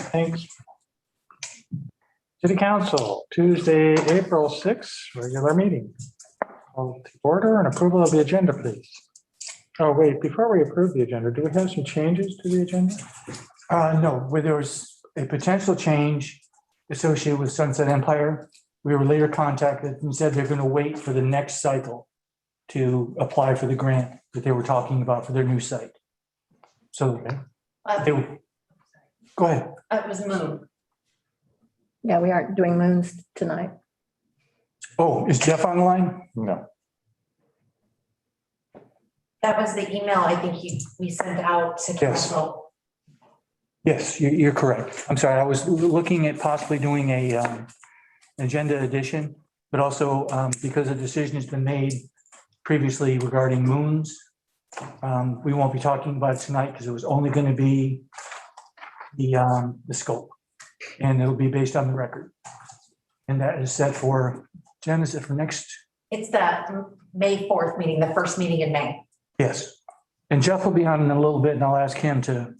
thanks. City Council, Tuesday, April 6th, regular meeting. Call to order and approval of the agenda, please. Oh, wait, before we approve the agenda, do we have some changes to the agenda? No, where there was a potential change associated with Sunset Empire. We were later contacted and said they're going to wait for the next cycle to apply for the grant that they were talking about for their new site. So go ahead. It was Moon. Yeah, we aren't doing moons tonight. Oh, is Jeff online? No. That was the email I think we sent out to Yes. council. Yes, you're correct. I'm sorry. I was looking at possibly doing a agenda addition, but also because a decision has been made previously regarding moons. We won't be talking about it tonight because it was only going to be the scope, and it'll be based on the record. And that is set for, Jen, is it for next? It's the May 4th meeting, the first meeting in May. Yes. And Jeff will be on in a little bit, and I'll ask him to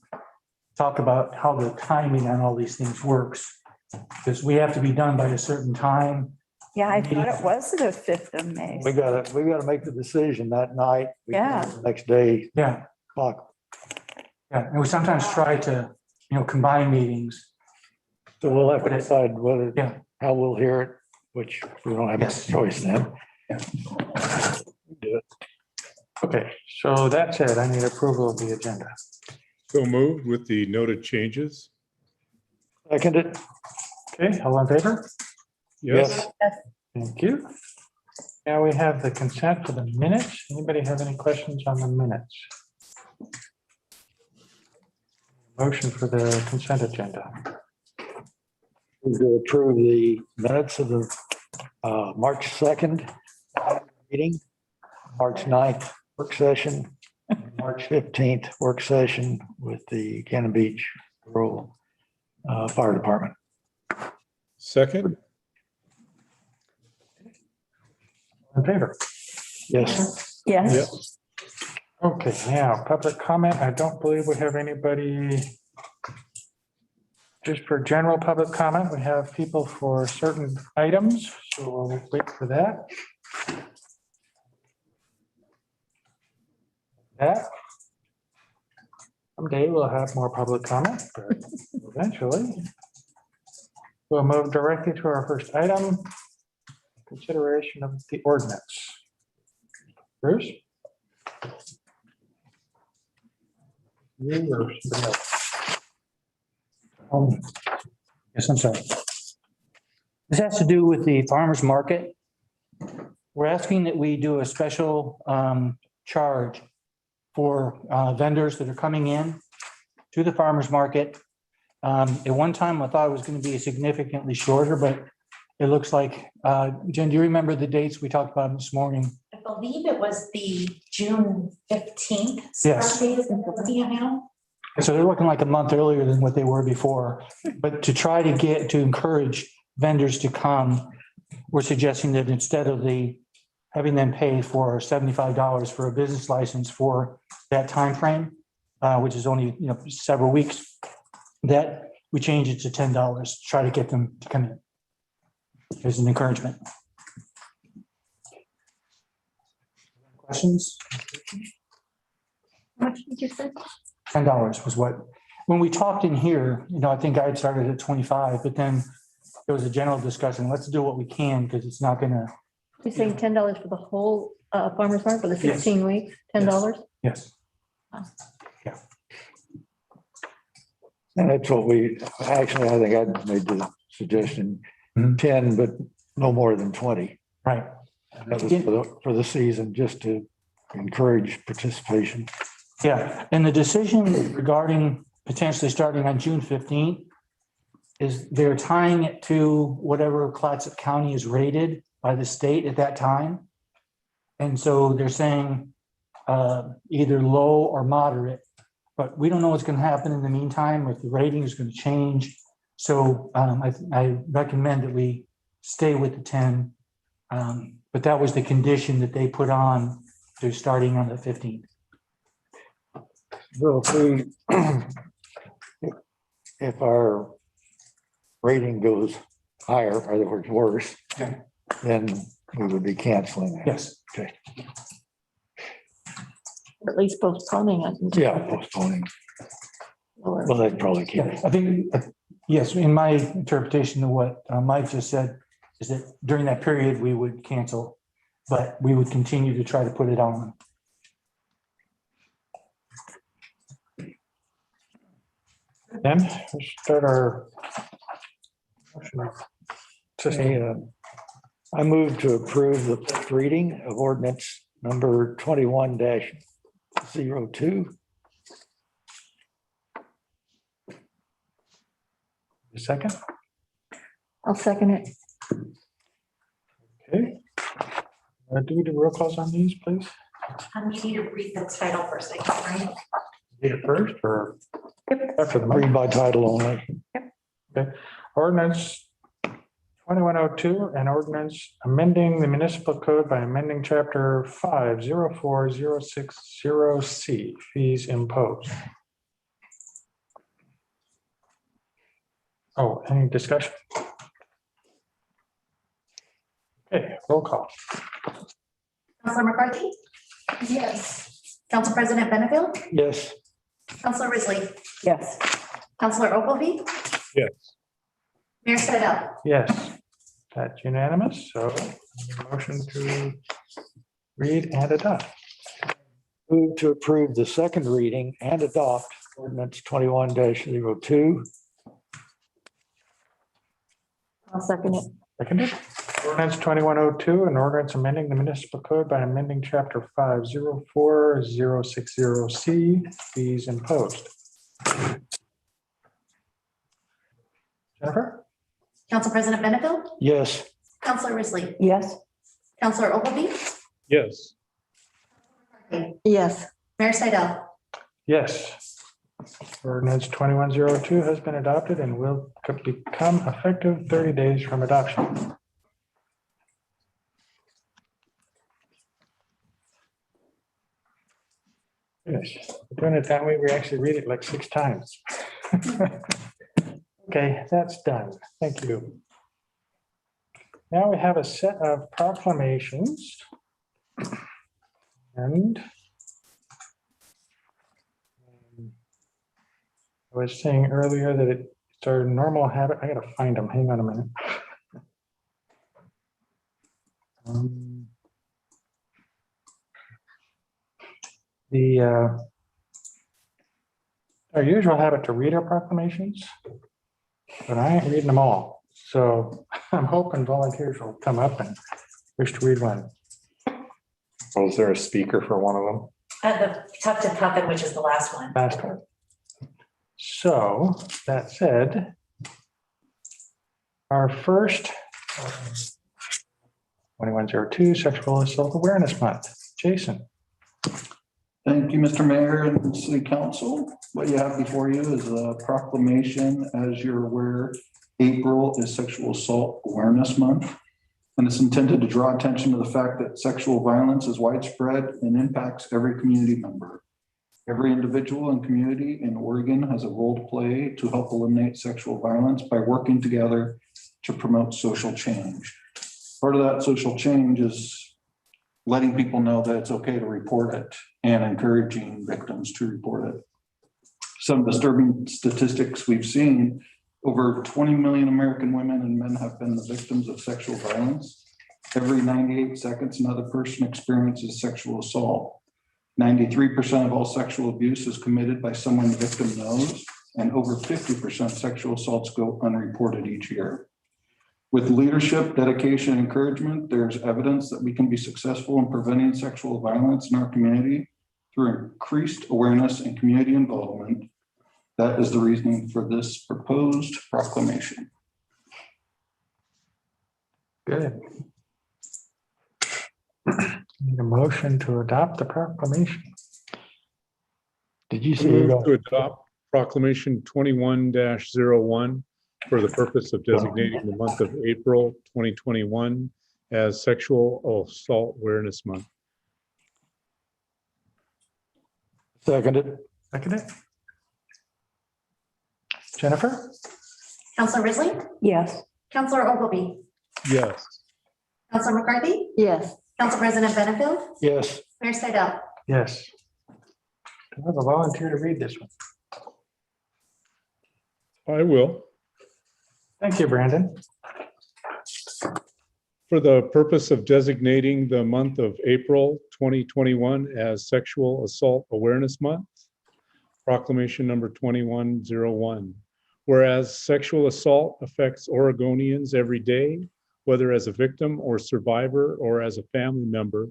talk about how the timing on all these things works. Because we have to be done by a certain time. Yeah, I thought it was the 5th of May. We gotta make the decision that night. Yeah. Next day, Yeah, clock. yeah. And we sometimes try to, combine meetings. So we'll have to decide whether, Yeah. how we'll hear it, which we don't have a Yes. choice then. Okay, so that said, I need approval of the agenda. So moved with the noted changes. Seconded, Okay, all in favor? Yes. Thank you. Now we have the consent for the minutes. Anybody have any questions on the minutes? Motion for the consent agenda. to approve the minutes of the March 2nd meeting, March 9th work session, March 15th work session with the Cannon Beach Rural Fire Department. Second. In favor? Yes. Yes. Okay, now public comment. I don't believe we have anybody. Just for general public comment, we have people for certain items, so we'll wait for that. That. Someday we'll have more public comment, but eventually. We'll move directly to our first item. Consideration of the ordinance. Bruce? You or somebody else? Yes, I'm sorry. This has to do with the farmer's market. We're asking that we do a special charge for vendors that are coming in to the farmer's market. At one time, I thought it was going to be significantly shorter, but it looks like, Jen, do you remember the dates we talked about this morning? I believe it was the June 15th. Yes. start date, is what we're looking at now. So they're looking like a month earlier than what they were before. But to try to encourage vendors to come, we're suggesting that instead of having them pay for $75 for a business license for that time frame, which is only, several weeks, that we change it to $10 to try to get them to come in as an encouragement. Questions? How much did you say? $10 was what, when we talked in here, I think I had started at 25, but then there was a general discussion, let's do what we can because it's not gonna, You're saying $10 for the whole farmer's market for the Yes. 16 weeks, $10? yes. And that's what I think I made the suggestion, Mhm. 10, but no more than 20. Right. That was for the season, just to encourage participation. Yeah, and the decision regarding potentially starting on June 15th is they're tying it to whatever Clatsop County is rated by the state at that time. And so they're saying either low or moderate, but we don't know what's going to happen in the meantime, if the rating is going to change. So I recommend that we stay with the 10. But that was the condition that they put on to starting on the 15th. So if our rating goes higher, or other words, worse, Okay. then we would be canceling that. Yes. Okay, Or at least postponing it. until yeah, postponing. lower. Well, that probably Yeah, can't. I think, yes, in my interpretation of what Mike just said, is that during that period, we would cancel, but we would continue to try to put it on. Then we'll start our motion system. Okay, I move to approve the first reading of ordinance number 21-02. Second, I'll second it. okay. Do we do roll calls on these, please? You need to read the title first, I guess, right? Read it first or Yep. after the motion? Read by title only. Ordinance 2102, an ordinance amending the municipal code by amending chapter 504060C, fees imposed. Oh, any discussion? Okay, roll call. Counselor McCarthy? Yes. Council President Benefield? Yes. Counselor Risley? Yes. Counselor Ogilvy? Yes. Mayor Snyder? Yes, that's unanimous, so motion to read and adopt. Move to approve the second reading and adopt ordinance 21-02. I'll second it. Seconded. Ordinance 2102, an ordinance amending the municipal code by amending chapter 504060C, fees imposed. Jennifer? Council President Benefield? Yes. Counselor Risley? Yes. Counselor Ogilvy? Yes. Yes. Mayor Snyder? Yes. Ordinance 2102 has been adopted and will become effective 30 days from adoption. Yes, doing it that way, we actually read it like 6 times. Okay, that's done. Thank you. Now we have a set of proclamations. And I was saying earlier that it's our normal habit. I gotta find them. Hang on a minute. Our usual habit to read our proclamations, but I ain't reading them all. So I'm hoping volunteers will come up and wish to read one. Was there a speaker for one of them? The Tufton Puffin, which is the last one. Last one. So that said, our first 2102 Sexual Assault Awareness Month. Jason. Thank you, Mr. Mayor and City Council. What you have before you is a proclamation. As you're aware, April is Sexual Assault Awareness Month. And it's intended to draw attention to the fact that sexual violence is widespread and impacts every community member. Every individual and community in Oregon has a role to play to help eliminate sexual violence by working together to promote social change. Part of that social change is letting people know that it's okay to report it and encouraging victims to report it. Some disturbing statistics we've seen: over 20 million American women and men have been the victims of sexual violence. Every 98 seconds, another person experiences sexual assault. 93% of all sexual abuse is committed by someone the victim knows, and over 50% sexual assaults go unreported each year. With leadership, dedication, and encouragement, there's evidence that we can be successful in preventing sexual violence in our community through increased awareness and community involvement. That is the reasoning for this proposed proclamation. Good. Need a motion to adopt the proclamation. Did you I say? move to adopt proclamation 21-01 for the purpose of designating the month of April 2021 as Sexual Assault Awareness Month. Seconded. Second it. Jennifer? Counselor Risley, Yes. Counselor Ogilvy, Yes. Counselor McCarthy, Yes. Council President Benefield, Yes. Mayor Stidell. Yes. Do I have a volunteer to read this one? I will. Thank you, Brandon. For the purpose of designating the month of April 2021 as Sexual Assault Awareness Month, proclamation number 2101. Whereas sexual assault affects Oregonians every day, whether as a victim or survivor or as a family member,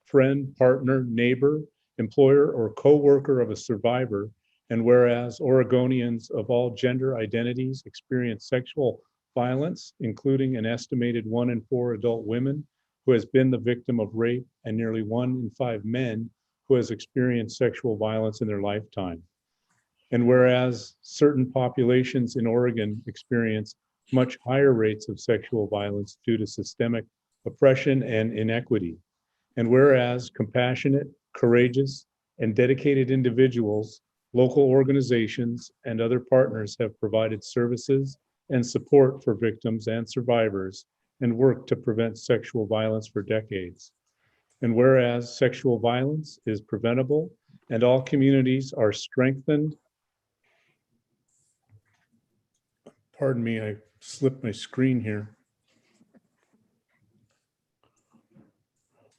friend, partner, neighbor, employer, or co-worker of a survivor, and whereas Oregonians of all gender identities experience sexual violence, including an estimated 1 in 4 adult women who has been the victim of rape and nearly 1 in 5 men who has experienced sexual violence in their lifetime. And whereas certain populations in Oregon experience much higher rates of sexual violence due to systemic oppression and inequity. And whereas compassionate, courageous, and dedicated individuals, local organizations, and other partners have provided services and support for victims and survivors and worked to prevent sexual violence for decades. And whereas sexual violence is preventable and all communities are strengthened. Pardon me, I slipped my screen here.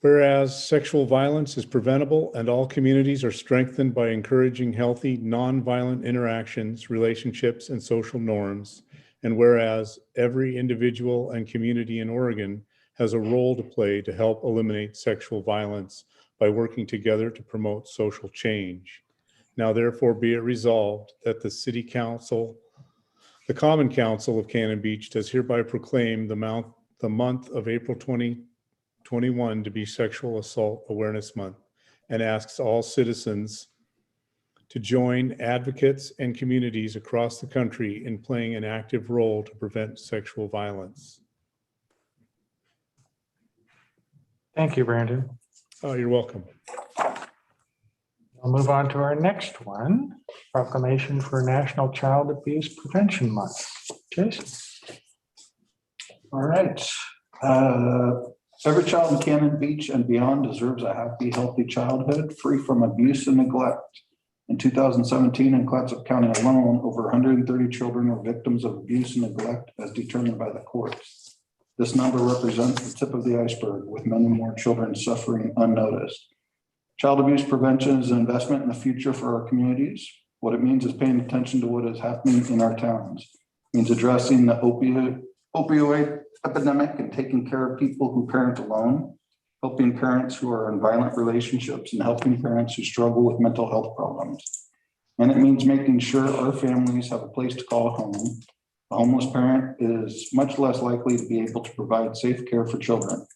Whereas sexual violence is preventable and all communities are strengthened by encouraging healthy, nonviolent interactions, relationships, and social norms. And whereas every individual and community in Oregon has a role to play to help eliminate sexual violence by working together to promote social change. Now therefore be it resolved that the City Council, the Common Council of Cannon Beach does hereby proclaim the month of April 2021 to be Sexual Assault Awareness Month and asks all citizens to join advocates and communities across the country in playing an active role to prevent sexual violence. Thank you, Brandon. Oh, you're welcome. I'll move on to our next one, proclamation for National Child Abuse Prevention Month. Jason? All right. Every child in Cannon Beach and beyond deserves a happy, healthy childhood free from abuse and neglect. In 2017, in Clatsop County alone, over 130 children were victims of abuse and neglect as determined by the courts. This number represents the tip of the iceberg, with many more children suffering unnoticed. Child abuse prevention is an investment in the future for our communities. What it means is paying attention to what is happening in our towns. It means addressing the opioid epidemic and taking care of people who parent alone, helping parents who are in violent relationships, and helping parents who struggle with mental health problems. And it means making sure our families have a place to call home. A homeless parent is much less likely to be able to provide safe care for children.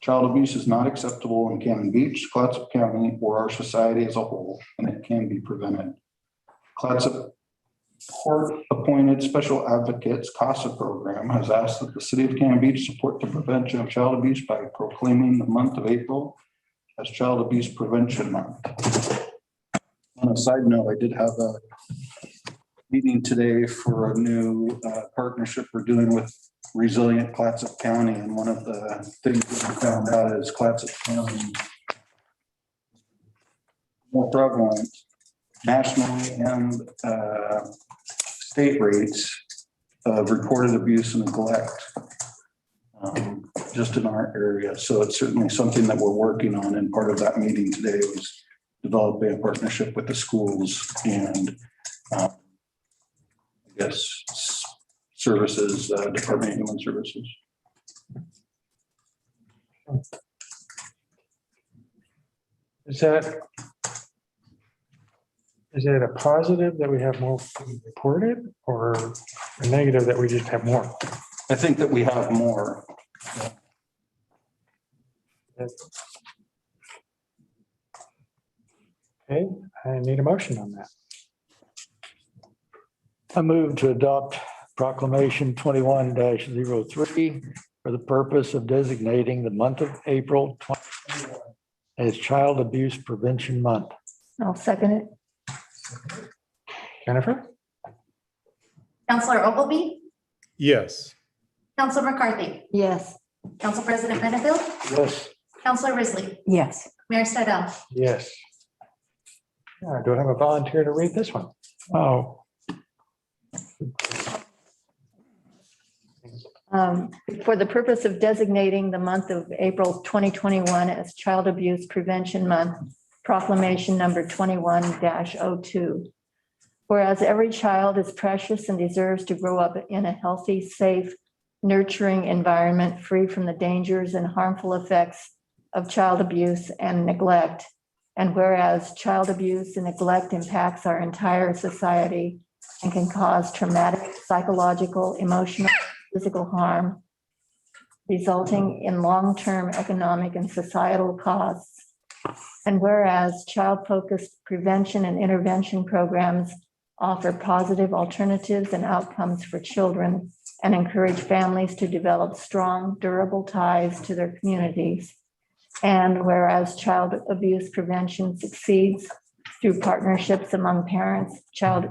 Child abuse is not acceptable in Cannon Beach, Clatsop County, or our society as a whole, and it can be prevented. Clatsop Court-appointed Special Advocates CASA program has asked that the City of Cannon Beach support the prevention of child abuse by proclaiming the month of April as Child Abuse Prevention Month. On a side note, I did have a meeting today for a new partnership we're doing with Resilient Clatsop County, and one of the things that we found out is Clatsop County more prevalent nationally and state rates of reported abuse and neglect just in our area. So it's certainly something that we're working on, and part of that meeting today was developing a partnership with the schools and I guess services, Department of Human Services. Is it a positive that we have more reported, or a negative that we just have more? I think that we have more. Okay, I need a motion on that. I move to adopt proclamation 21-03 for the purpose of designating the month of April 2021 as Child Abuse Prevention Month. I'll second it. Jennifer? Counselor Ogilvy, Yes. Counselor McCarthy, Yes. Council President Benefield, Yes. Counselor Risley, Yes. Mayor Stidell. Yes. Do I have a volunteer to read this one? Oh, For the purpose of designating the month of April 2021 as Child Abuse Prevention Month, proclamation number 21-02. Whereas every child is precious and deserves to grow up in a healthy, safe, nurturing environment free from the dangers and harmful effects of child abuse and neglect. And whereas child abuse and neglect impacts our entire society and can cause traumatic, psychological, emotional, physical harm, resulting in long-term economic and societal costs. And whereas child-focused prevention and intervention programs offer positive alternatives and outcomes for children and encourage families to develop strong, durable ties to their communities. And whereas child abuse prevention succeeds through partnerships among parents, child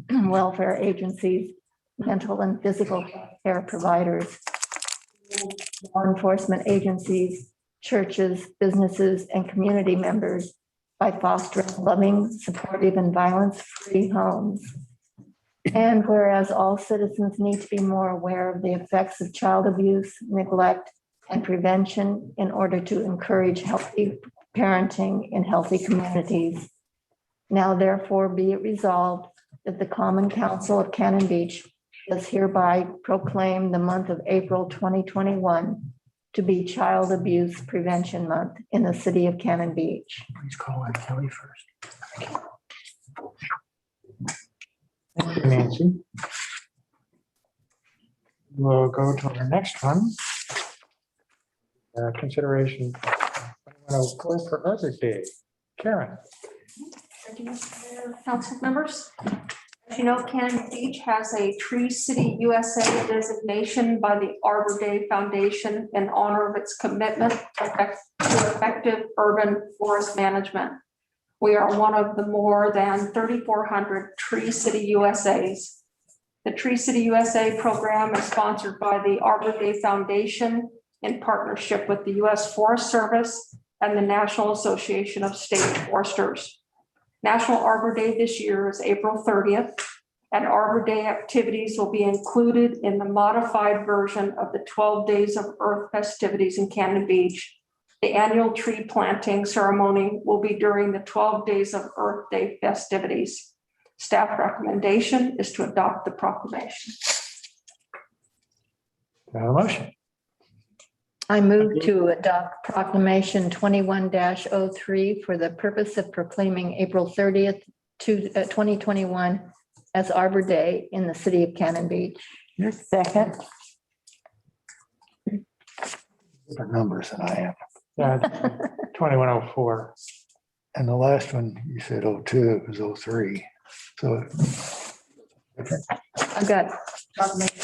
welfare agencies, mental and physical care providers, law enforcement agencies, churches, businesses, and community members by fostering loving, supportive, and violence-free homes. And whereas all citizens need to be more aware of the effects of child abuse, neglect, and prevention in order to encourage healthy parenting in healthy communities. Now therefore be it resolved that the Common Council of Cannon Beach does hereby proclaim the month of April 2021 to be Child Abuse Prevention Month in the city of Cannon Beach. Please call on Kelly first. Thank you, Nancy. We'll go to our next one. Consideration for Arbor Day. Karen. Council members, as you know, Cannon Beach has a Tree City USA designation by the Arbor Day Foundation in honor of its commitment to effective urban forest management. We are one of the more than 3,400 Tree City USAs. The Tree City USA program is sponsored by the Arbor Day Foundation in partnership with the U.S. Forest Service and the National Association of State Foresters. National Arbor Day this year is April 30th, and Arbor Day activities will be included in the modified version of the 12 Days of Earth festivities in Cannon Beach. The annual tree planting ceremony will be during the 12 Days of Earth Day festivities. Staff recommendation is to adopt the proclamation. Do I have a motion? I move to adopt proclamation 21-03 for the purpose of proclaiming April 30th, 2021 as Arbor Day in the city of Cannon Beach. Your second. different numbers than I am. Yeah, 2104. And the last one, you said 02, it was 03. So I've got proclamation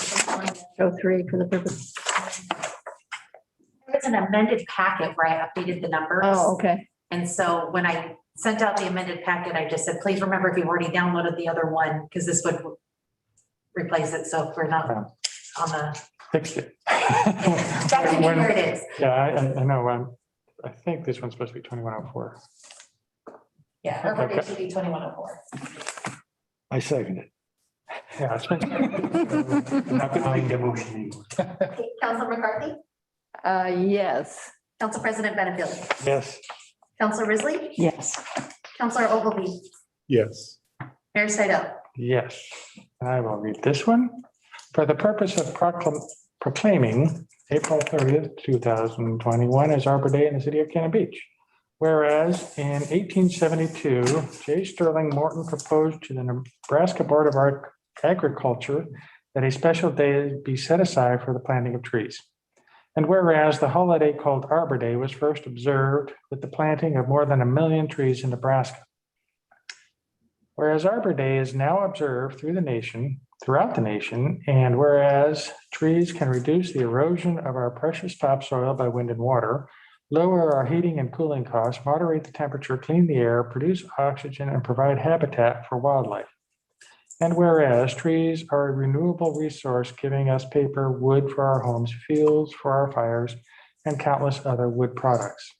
21-03 for the purpose. It's an amended packet where I updated the numbers. Oh, okay. And so when I sent out the amended packet, I just said, please remember if you've already downloaded the other one, because this would replace it. So if we're not on the. Fixed it. Here it is. Yeah, I know. I think this one's supposed to be 2104. Yeah, Arbor Day should be 2104. I second it. Yeah, it's been. I'm not gonna make the motion. Council McCarthy, Yes. Council President Benefield, Yes. Council Risley, Yes. Councilor Ogilvy, Yes. Mayor Snyder. Yes, and I will read this one. For the purpose of proclaiming April 30th, 2021 as Arbor Day in the city of Cannon Beach. Whereas in 1872, J. Sterling Morton proposed to the Nebraska Board of Agriculture that a special day be set aside for the planting of trees. And whereas the holiday called Arbor Day was first observed with the planting of more than 1 million trees in Nebraska. Whereas Arbor Day is now observed throughout the nation, and whereas trees can reduce the erosion of our precious topsoil by wind and water, lower our heating and cooling costs, moderate the temperature, clean the air, produce oxygen, and provide habitat for wildlife. And whereas trees are a renewable resource, giving us paper, wood for our homes, fuels for our fires, and countless other wood products.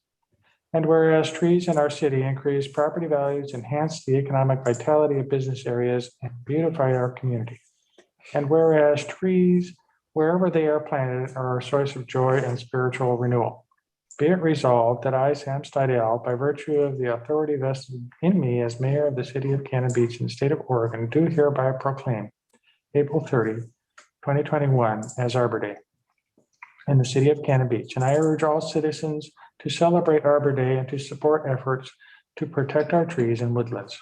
And whereas trees in our city increase property values, enhance the economic vitality of business areas, and beautify our community. And whereas trees, wherever they are planted, are a source of joy and spiritual renewal. Be it resolved that I, Sam Stidell, by virtue of the authority vested in me as mayor of the city of Cannon Beach in the state of Oregon, do hereby proclaim April 30, 2021 as Arbor Day in the city of Cannon Beach. And I urge all citizens to celebrate Arbor Day and to support efforts to protect our trees and woodlands.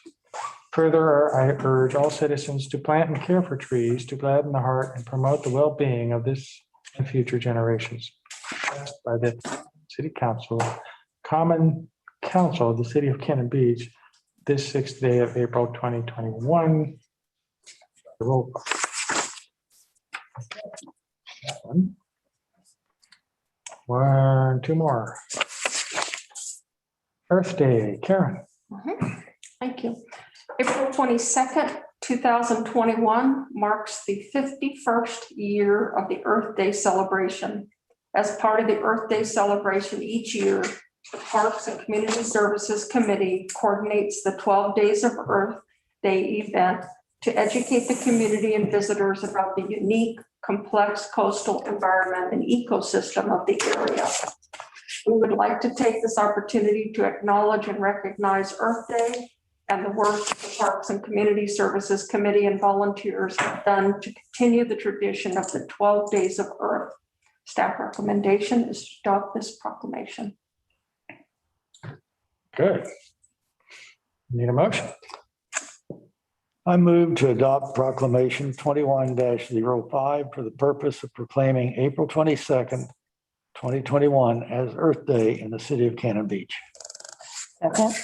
Further, I urge all citizens to plant and care for trees to gladden the heart and promote the well-being of this and future generations. Passed by the City Council, Common Council of the City of Cannon Beach, this 6th day of April 2021. Roll call. Two more. Earth Day, Karen. Thank you. April 22nd, 2021 marks the 51st year of the Earth Day celebration. As part of the Earth Day celebration each year, the Parks and Community Services Committee coordinates the 12 Days of Earth Day event to educate the community and visitors about the unique, complex coastal environment and ecosystem of the area. We would like to take this opportunity to acknowledge and recognize Earth Day and the work the Parks and Community Services Committee and volunteers have done to continue the tradition of the 12 Days of Earth. Staff recommendation is to adopt this proclamation. Good. Need a motion? I move to adopt proclamation 21-05 for the purpose of proclaiming April 22nd, 2021 as Earth Day in the city of Cannon Beach. Second.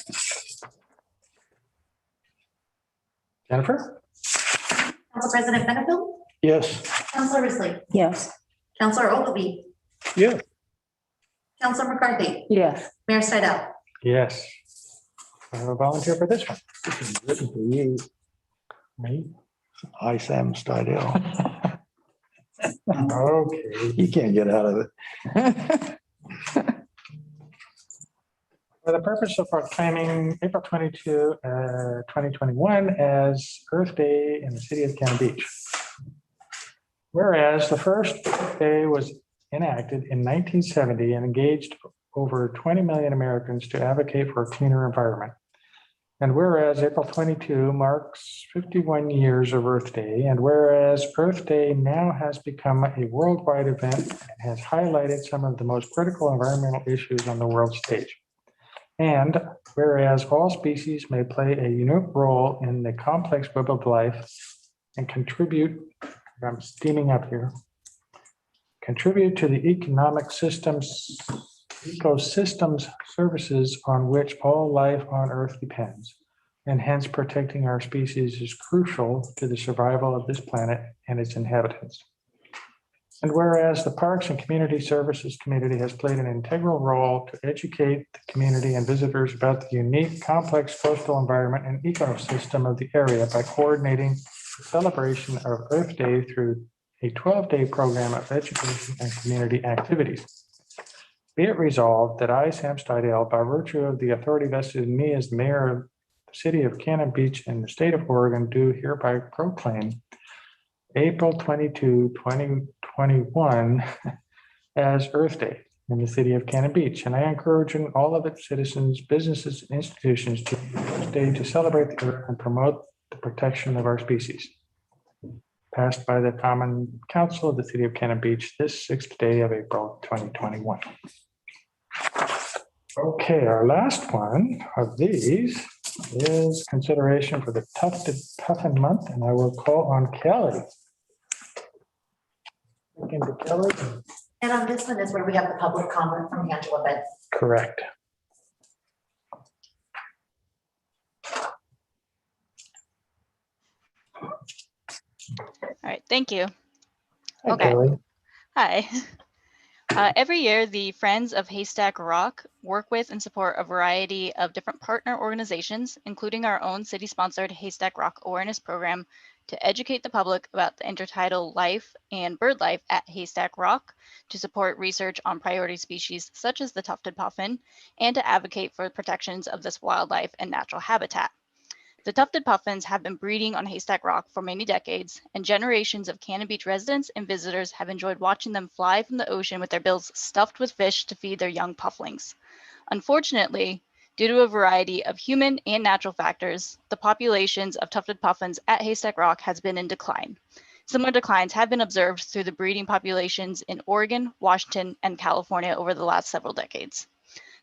Jennifer? Council President Benefield, Yes. Councilor Risley, Yes. Councilor Ogilvy, Yes. Councilor McCarthy, Yes. Mayor Stidell. Yes. I have a volunteer for this one. This is written for you. Me? I, Sam Stidell. Okay. You can't get out of it. For the purpose of proclaiming April 22, 2021 as Earth Day in the city of Cannon Beach. Whereas the first Earth Day was enacted in 1970 and engaged over 20 million Americans to advocate for a cleaner environment. And whereas April 22 marks 51 years of Earth Day, and whereas Earth Day now has become a worldwide event and has highlighted some of the most critical environmental issues on the world stage. And whereas all species may play a unique role in the complex web of life and contribute, I'm steaming up here, contribute to the economic systems, ecosystems services on which all life on Earth depends. And hence protecting our species is crucial to the survival of this planet and its inhabitants. And whereas the Parks and Community Services Committee has played an integral role to educate the community and visitors about the unique, complex coastal environment and ecosystem of the area by coordinating the celebration of Earth Day through a 12-day program of education and community activities. Be it resolved that I, Sam Stidell, by virtue of the authority vested in me as the mayor of the city of Cannon Beach in the state of Oregon, do hereby proclaim April 22, 2021 as Earth Day in the city of Cannon Beach. And I encourage all of its citizens, businesses, and institutions to use this day to celebrate the earth and promote the protection of our species. Passed by the Common Council of the city of Cannon Beach this 6th day of April 2021. Okay, our last one of these is consideration for the Tough to Toughen month, and I will call on Kelly. Into Kelly. And on this one is where we have the public comment from Angela Bed. Correct. All right, thank you. Hi, Okay. Kelly. Hi. Every year, the Friends of Haystack Rock work with and support a variety of different partner organizations, including our own city-sponsored Haystack Rock Awareness Program to educate the public about the intertidal life and bird life at Haystack Rock, to support research on priority species such as the tufted puffin, and to advocate for protections of this wildlife and natural habitat. The tufted puffins have been breeding on Haystack Rock for many decades, and generations of Cannon Beach residents and visitors have enjoyed watching them fly from the ocean with their bills stuffed with fish to feed their young pufflings. Unfortunately, due to a variety of human and natural factors, the populations of tufted puffins at Haystack Rock has been in decline. Similar declines have been observed through the breeding populations in Oregon, Washington, and California over the last several decades.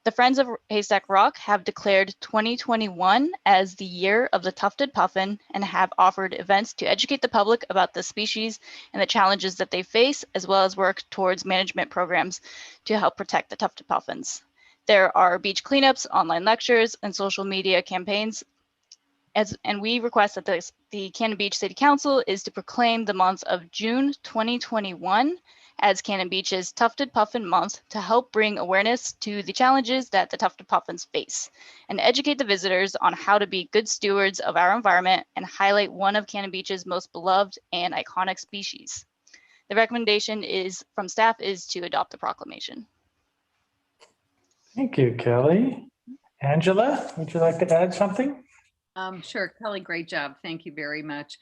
The Friends of Haystack Rock have declared 2021 as the year of the tufted puffin and have offered events to educate the public about the species and the challenges that they face, as well as work towards management programs to help protect the tufted puffins. There are beach cleanups, online lectures, and social media campaigns. And we request that the Cannon Beach City Council is to proclaim the month of June 2021 as Cannon Beach's Tufted Puffin Month to help bring awareness to the challenges that the tufted puffins face and educate the visitors on how to be good stewards of our environment and highlight one of Cannon Beach's most beloved and iconic species. The recommendation from staff is to adopt the proclamation. Thank you, Kelly. Angela, would you like to add something? Sure, Kelly, great job. Thank you very much.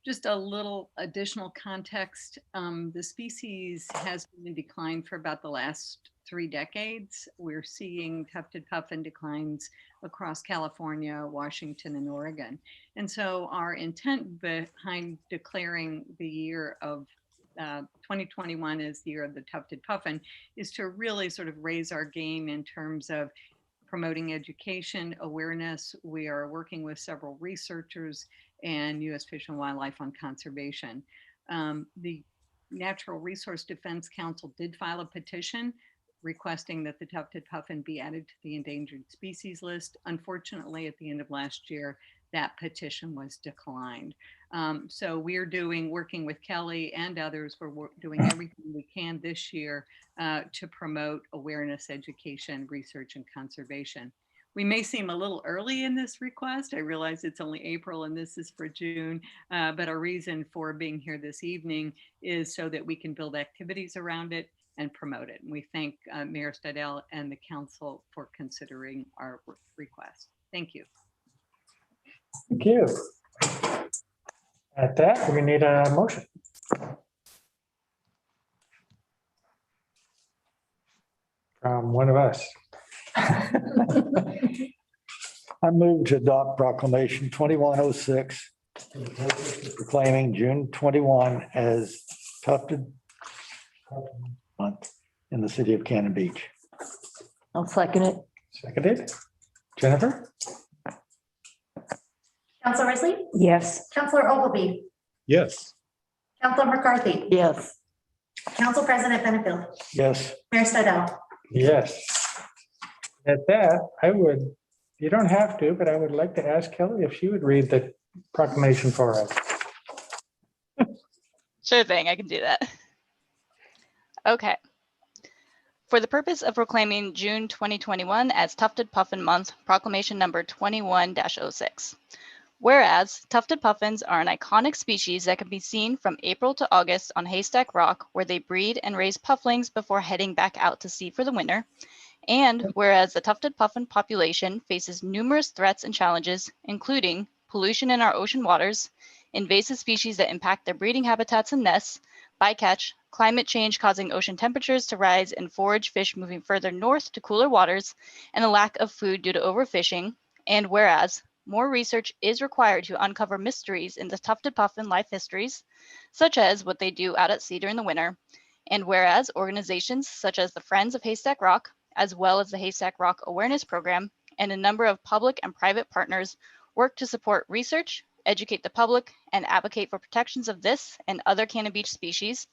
Just a little additional context. The species has been in decline for about the last 3 decades. We're seeing tufted puffin declines across California, Washington, and Oregon. And so our intent behind declaring the year of 2021 as the year of the tufted puffin is to really sort of raise our game in terms of promoting education, awareness. We are working with several researchers and U.S. Fish and Wildlife on conservation. The Natural Resource Defense Council did file a petition requesting that the tufted puffin be added to the endangered species list. Unfortunately, at the end of last year, that petition was declined. So we're working with Kelly and others, we're doing everything we can this year to promote awareness, education, research, and conservation. We may seem a little early in this request. I realize it's only April and this is for June, but our reason for being here this evening is so that we can build activities around it and promote it. And we thank Mayor Stadel and the council for considering our request. Thank you. Thank you. At that, we need a motion. From one of us. I move to adopt proclamation 2106 proclaiming June 21 as tufted month in the city of Cannon Beach. I'll second it. Seconded. Jennifer? Counselor Risley? Yes. Counselor Ogilvy? Yes. Counselor McCarthy? Yes. Council President Benefield? Yes. Mayor Stadel? Yes. At that, you don't have to, but I would like to ask Kelly if she would read the proclamation for us. Sure thing, I can do that. Okay. For the purpose of proclaiming June 2021 as Tufted Puffin Month, proclamation number 21-06. Whereas tufted puffins are an iconic species that can be seen from April to August on Haystack Rock, where they breed and raise pufflings before heading back out to sea for the winter. And whereas the tufted puffin population faces numerous threats and challenges, including pollution in our ocean waters, invasive species that impact their breeding habitats and nests, bycatch, climate change causing ocean temperatures to rise and forage fish moving further north to cooler waters, and a lack of food due to overfishing. And whereas more research is required to uncover mysteries in the tufted puffin life histories, such as what they do out at sea during the winter. And whereas organizations such as the Friends of Haystack Rock, as well as the Haystack Rock Awareness Program, and a number of public and private partners work to support research, educate the public, and advocate for protections of this and other Cannon Beach species.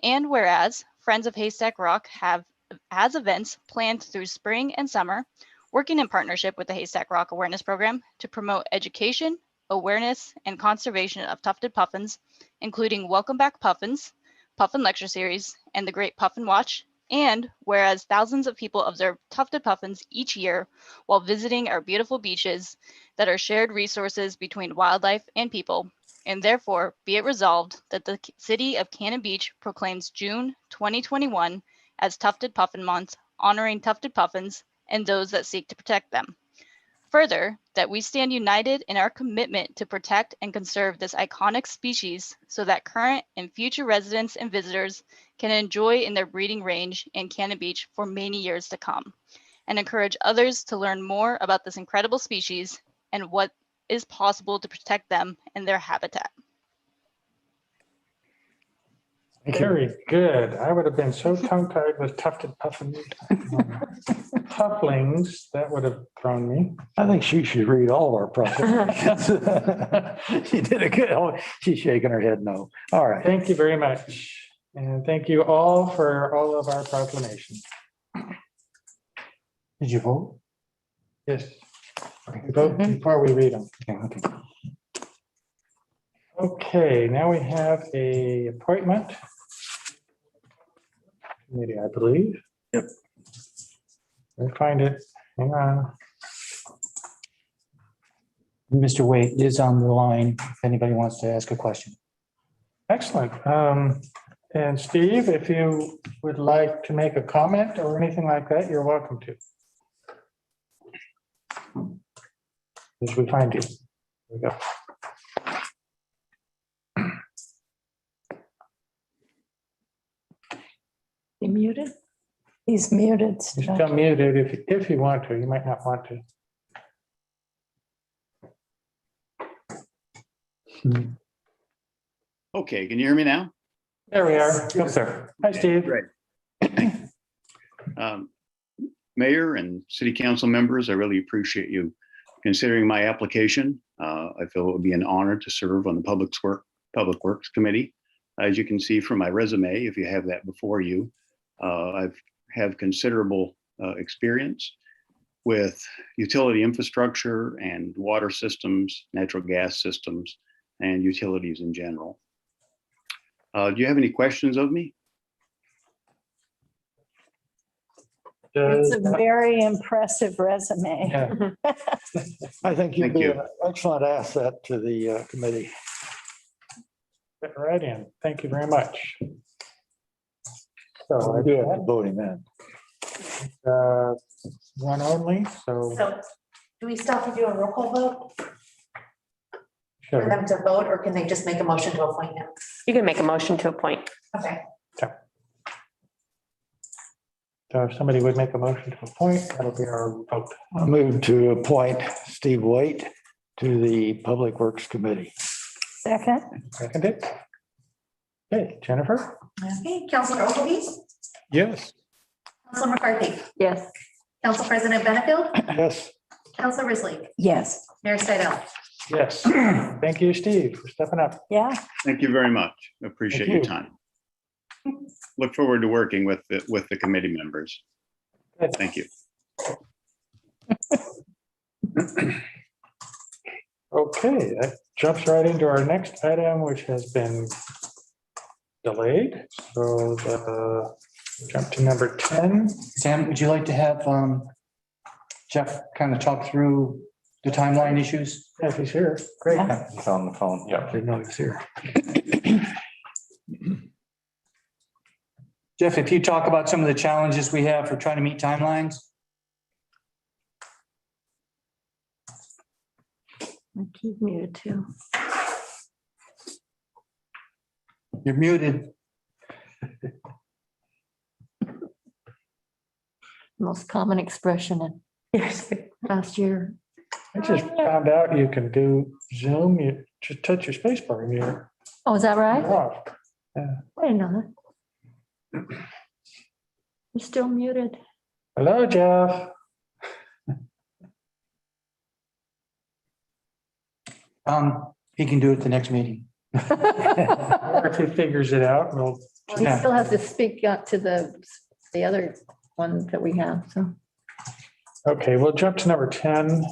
And whereas Friends of Haystack Rock has events planned through spring and summer, working in partnership with the Haystack Rock Awareness Program to promote education, awareness, and conservation of tufted puffins, including Welcome Back Puffins, Puffin Lecture Series, and the Great Puffin Watch. And whereas thousands of people observe tufted puffins each year while visiting our beautiful beaches that are shared resources between wildlife and people. and therefore be it resolved that the city of Cannon Beach proclaims June 2021 as Tufted Puffin Month, honoring tufted puffins and those that seek to protect them. Further, that we stand united in our commitment to protect and conserve this iconic species so that current and future residents and visitors can enjoy in their breeding range in Cannon Beach for many years to come, and encourage others to learn more about this incredible species and what is possible to protect them and their habitat. Very good. I would have been so tongue-tied with tufted puffin pufflings, that would have thrown me. I think she should read all of our proclamations. She did a good, oh, she's shaking her head no. All right. Thank you very much. And thank you all for all of our proclamations. Did you vote? Yes. Vote before we read them. Okay. Okay, now we have a appointment committee, I believe. Yep. Let me find it. Hang on. Mr. Waite is on the line if anybody wants to ask a question. Excellent. And Steve, if you would like to make a comment or anything like that, you're welcome to. As we find you. There we go. You muted? He's muted. You're still muted if you want to. You might not want to. Okay, can you hear me now? There we are. Yes, sir. Hi, Steve. Great. Mayor and city council members, I really appreciate you considering my application. I feel it would be an honor to serve on the Public Works Committee. As you can see from my resume, if you have that before you, I have considerable experience with utility infrastructure and water systems, natural gas systems, and utilities in general. Do you have any questions of me? It's a very impressive resume. Yeah. I think you'd Thank be you. an excellent asset to the committee. Fit right in. Thank you very much. So We do have to vote him in. one only, so So do we still have to do a roll call vote for sure. them to vote, or can they just make a motion to appoint him? You can make a motion to appoint. Okay. So if somebody would make a motion to appoint, that'll be our vote. I move to appoint Steve Waite to the Public Works Committee. Second, Seconded. Okay, Jennifer? Okay, Councilor Ogilvy, Yes. Councilor McCarthy, Yes. Council President Benefield, Yes. Councilor Risley, yes, Mayor Stidel. Yes. Thank you, Steve, for stepping up. yeah. Thank you very much. Appreciate Thank your you. time. Look forward to working with the committee members. Good. Thank you. Okay, that jumps right into our next item, which has been delayed. So jump to number 10. Sam, would you like to have Jeff kind of talk through the timeline issues? If he's here, great. Yeah. It's on the phone. Yeah. Didn't know he was here. Jeff, if you talk about some of the challenges we have for trying to meet timelines. He's muted too. You're muted. Most common expression in last year. I just found out you can do Zoom. You just touch your space bar and you're Oh, is that right? off. I didn't know that. You're still muted. Hello, Jeff. He can do it the next meeting. Or if he figures it out, we'll. He still has to speak up to the other one that we have, so. Okay, we'll jump to number 10.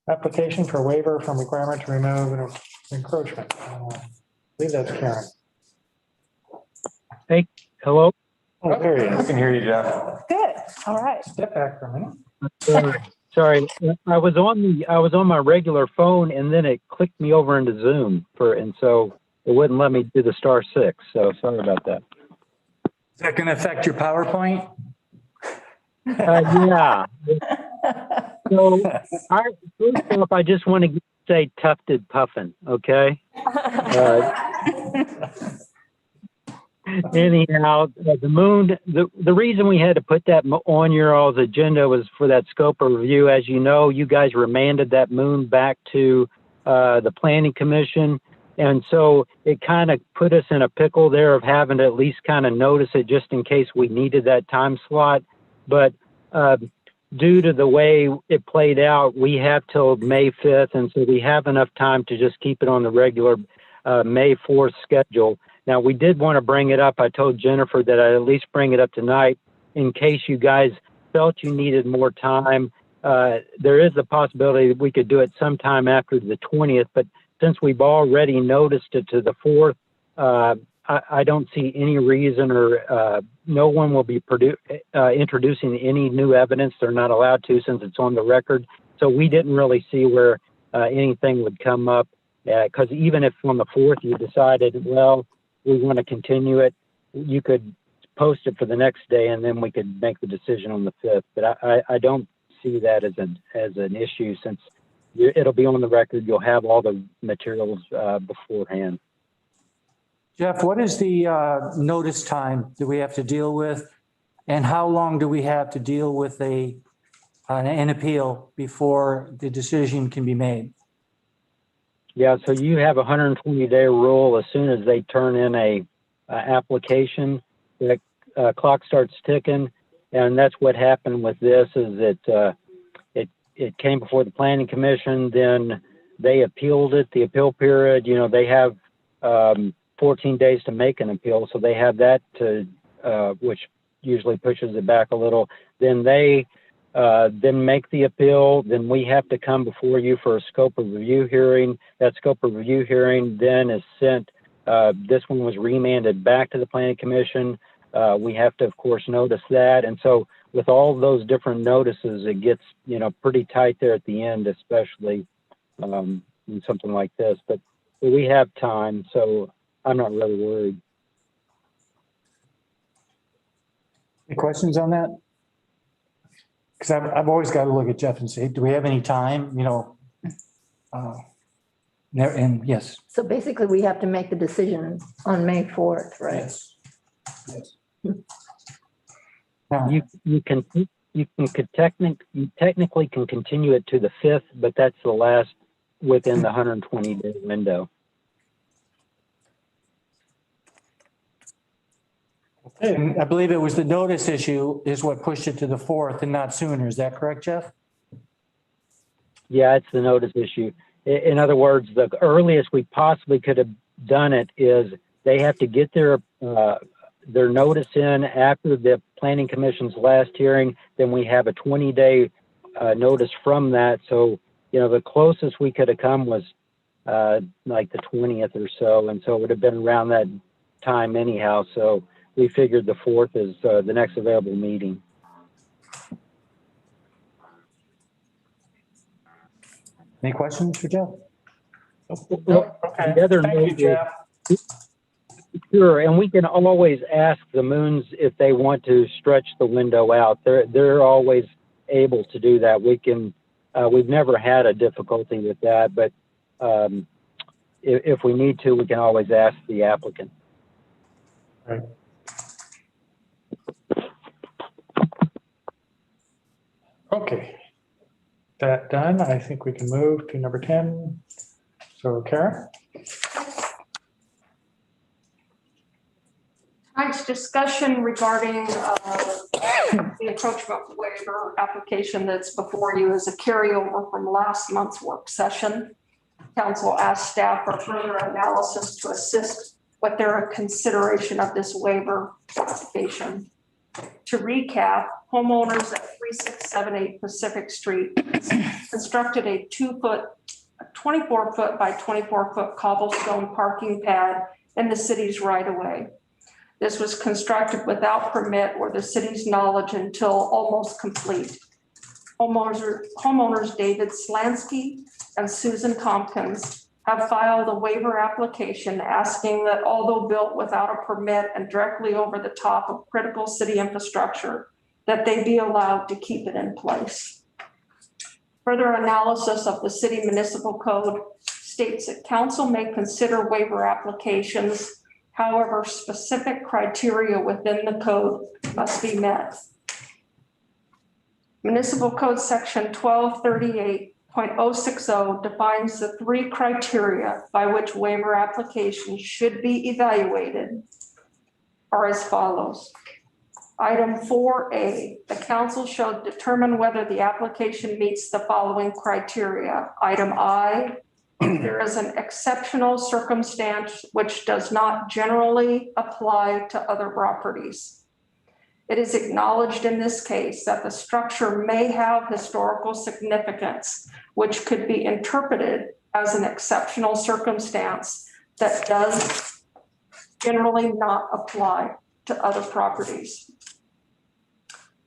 Application for waiver from requirement to remove an encroachment. I believe that's Karen. Hello? Oh, there he I is. can hear you, Jeff. Good, all right. Step back for a minute. Sorry, I was on my regular phone and then it clicked me over into Zoom and so it wouldn't let me do the *6. So sorry about that. Is that going to affect your PowerPoint? Yeah. So first off, I just want to say tufted puffin, okay? Anyhow, the moon, the reason we had to put that on your all's agenda was for that scope of review. As you know, you guys remanded that moon back to the Planning Commission. And so it kind of put us in a pickle there of having to at least kind of notice it just in case we needed that time slot. But due to the way it played out, we have till May 5th. And so we have enough time to just keep it on the regular May 4th schedule. Now, we did want to bring it up. I told Jennifer that I'd at least bring it up tonight in case you guys felt you needed more time. There is a possibility that we could do it sometime after the 20th, but since we've already noticed it to the 4th, I don't see any reason or no one will be introducing any new evidence. They're not allowed to since it's on the record. So we didn't really see where anything would come up because even if on the 4th you decided, well, we want to continue it, you could post it for the next day and then we could make the decision on the 5th. But I don't see that as an issue since it'll be on the record. You'll have all the materials beforehand. Jeff, what is the notice time that we have to deal with? And how long do we have to deal with an appeal before the decision can be made? Yeah, so you have a 120-day rule. As soon as they turn in a application, the clock starts ticking. And that's what happened with this is that it came before the Planning Commission, then they appealed it. The appeal period, they have 14 days to make an appeal. So they have that which usually pushes it back a little. Then they then make the appeal. Then we have to come before you for a scope of review hearing. That scope of review hearing then is sent. This one was remanded back to the Planning Commission. We have to, of course, notice that. And so with all those different notices, it gets, pretty tight there at the end, especially in something like this. But we have time, so I'm not really worried. Any questions on that? Because I've always got to look at Jeff and say, do we have any time? And yes. So basically, we have to make the decision on May 4th, right? Yes. You technically can continue it to the 5th, but that's the last within the 120-day window. And I believe it was the notice issue is what pushed it to the 4th and not sooner. Is that correct, Jeff? Yeah, it's the notice issue. In other words, the earliest we possibly could have done it is they have to get their notice in after the Planning Commission's last hearing. Then we have a 20-day notice from that. So, the closest we could have come was like the 20th or so. And so it would have been around that time anyhow. So we figured the 4th is the next available meeting. Any questions for Jeff? Okay. The other Thank you, Jeff. Sure, and we can always ask the Moons if they want to stretch the window out. They're always able to do that. We've never had a difficulty with that, but if we need to, we can always ask the applicant. Right. Okay. That done, I think we can move to number 10. So Karen? Tonight's discussion regarding the encroachment waiver application that's before you is a carryover from last month's work session. Council asked staff for further analysis to assist with their consideration of this waiver application. To recap, homeowners at 3678 Pacific Street constructed a 24-foot by 24-foot cobblestone parking pad in the city's right-of-way. This was constructed without permit or the city's knowledge until almost complete. Homeowners David Slansky and Susan Tompkins have filed a waiver application asking that although built without a permit and directly over the top of critical city infrastructure, that they be allowed to keep it in place. Further analysis of the city municipal code states that council may consider waiver applications. However, specific criteria within the code must be met. Municipal Code Section 1238.060 defines the 3 criteria by which waiver applications should be evaluated are as follows. Item 4A, the council shall determine whether the application meets the following criteria. Item I, there is an exceptional circumstance which does not generally apply to other properties. It is acknowledged in this case that the structure may have historical significance, which could be interpreted as an exceptional circumstance that does generally not apply to other properties.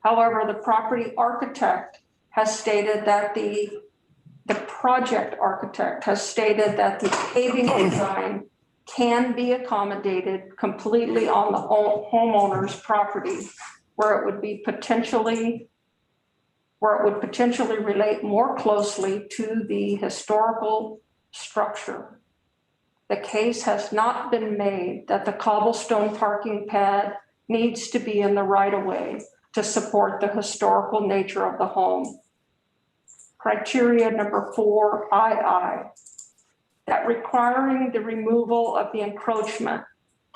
However, the property architect has stated that the project architect has stated that the paving design can be accommodated completely on the homeowner's property, where it would potentially relate more closely to the historical structure. The case has not been made that the cobblestone parking pad needs to be in the right of way to support the historical nature of the home. Criteria number 4II, that requiring the removal of the encroachment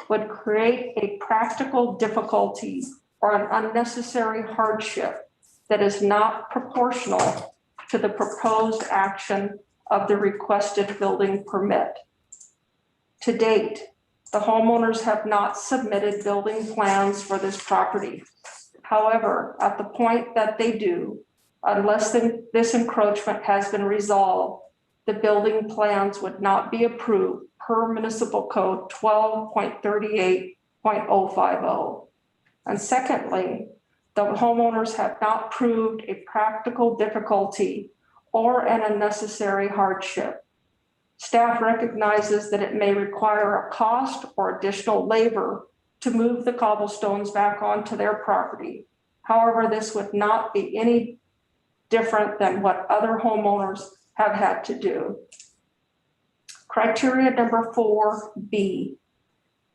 would create a practical difficulty or an unnecessary hardship that is not proportional to the proposed action of the requested building permit. To date, the homeowners have not submitted building plans for this property. However, at the point that they do, unless this encroachment has been resolved, the building plans would not be approved per Municipal Code 12.38.050. And secondly, the homeowners have not proved a practical difficulty or an unnecessary hardship. Staff recognizes that it may require a cost or additional labor to move the cobblestones back onto their property. However, this would not be any different than what other homeowners have had to do. Criteria number 4B,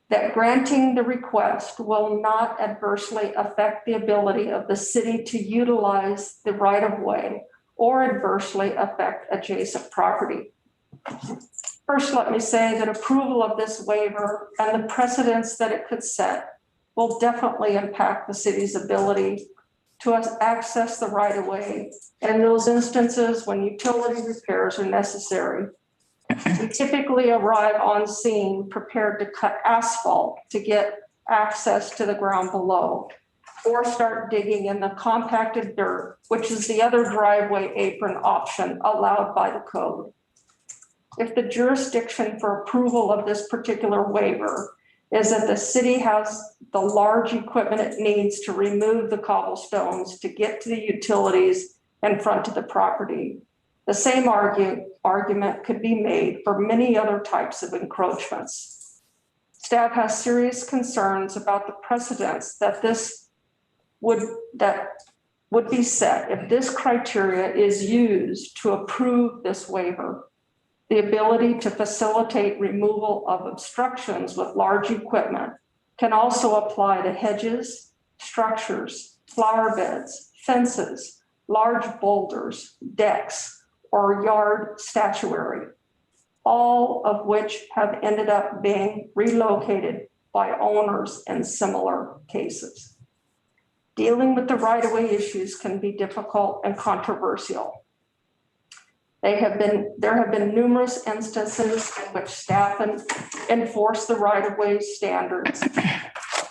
that granting the request will not adversely affect the ability of the city to utilize the right-of-way or adversely affect adjacent property. First, let me say that approval of this waiver and the precedents that it could set will definitely impact the city's ability to access the right-of-way in those instances when utility repairs are necessary. We typically arrive on scene prepared to cut asphalt to get access to the ground below, or start digging in the compacted dirt, which is the other driveway apron option allowed by the code. If the jurisdiction for approval of this particular waiver is that the city has the large equipment it needs to remove the cobblestones to get to the utilities in front of the property, the same argument could be made for many other types of encroachments. Staff has serious concerns about the precedents that would be set if this criteria is used to approve this waiver. The ability to facilitate removal of obstructions with large equipment can also apply to hedges, structures, flower beds, fences, large boulders, decks, or yard statuary, all of which have ended up being relocated by owners in similar cases. Dealing with the right-of-way issues can be difficult and controversial. There have been numerous instances in which staff enforce the right-of-way standards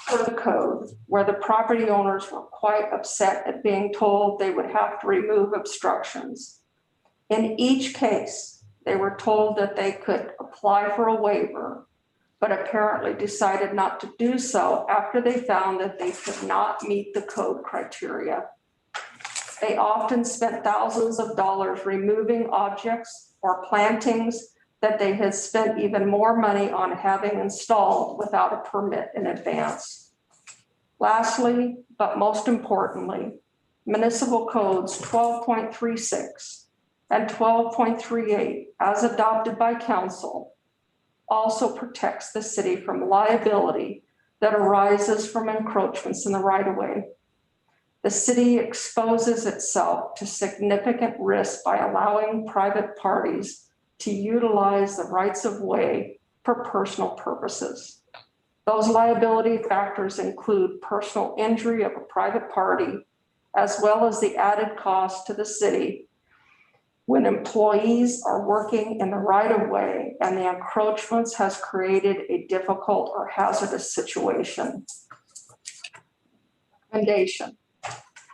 for the code, where the property owners were quite upset at being told they would have to remove obstructions. In each case, they were told that they could apply for a waiver, but apparently decided not to do so after they found that they could not meet the code criteria. They often spent thousands of dollars removing objects or plantings that they had spent even more money on having installed without a permit in advance. Lastly, but most importantly, municipal codes 12.36 and 12.38, as adopted by council, also protects the city from liability that arises from encroachments in the right-of-way. The city exposes itself to significant risk by allowing private parties to utilize the rights of way for personal purposes. Those liability factors include personal injury of a private party, as well as the added cost to the city when employees are working in the right-of-way and the encroachments has created a difficult or hazardous situation. Recommendation.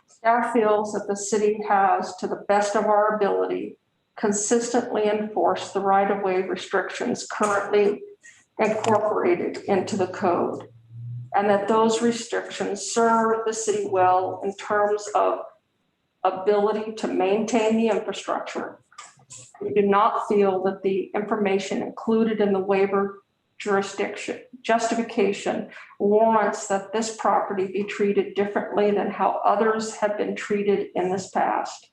Staff feels that the city has, to the best of our ability, consistently enforced the right-of-way restrictions currently incorporated into the code, and that those restrictions serve the city well in terms of ability to maintain the infrastructure. We do not feel that the information included in the waiver justification warrants that this property be treated differently than how others have been treated in this past.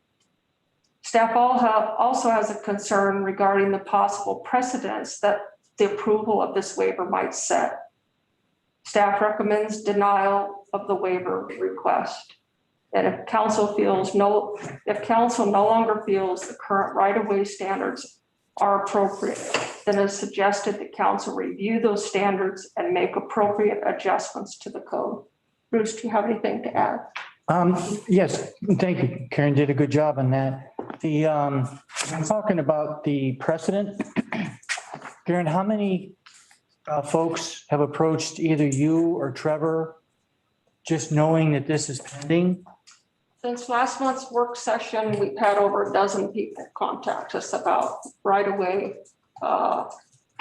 Staff also has a concern regarding the possible precedents that the approval of this waiver might set. Staff recommends denial of the waiver request. And if council no longer feels the current right-of-way standards are appropriate, then it's suggested that council review those standards and make appropriate adjustments to the code. Bruce, do you have anything to add? Yes, thank you. Karen did a good job on that. I'm talking about the precedent. Karen, how many folks have approached either you or Trevor just knowing that this is pending? Since last month's work session, we've had over a dozen people contact us about right-of-way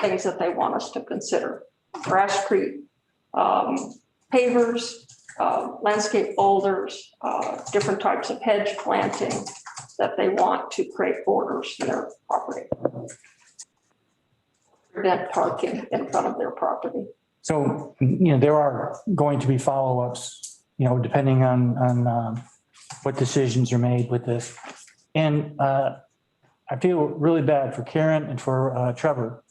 things that they want us to consider. Grasscrete, pavers, landscape boulders, different types of hedge planting that they want to create borders in their property. Prevent parking in front of their property. So, there are going to be follow-ups, depending on what decisions are made with this. And I feel really bad for Karen and for Trevor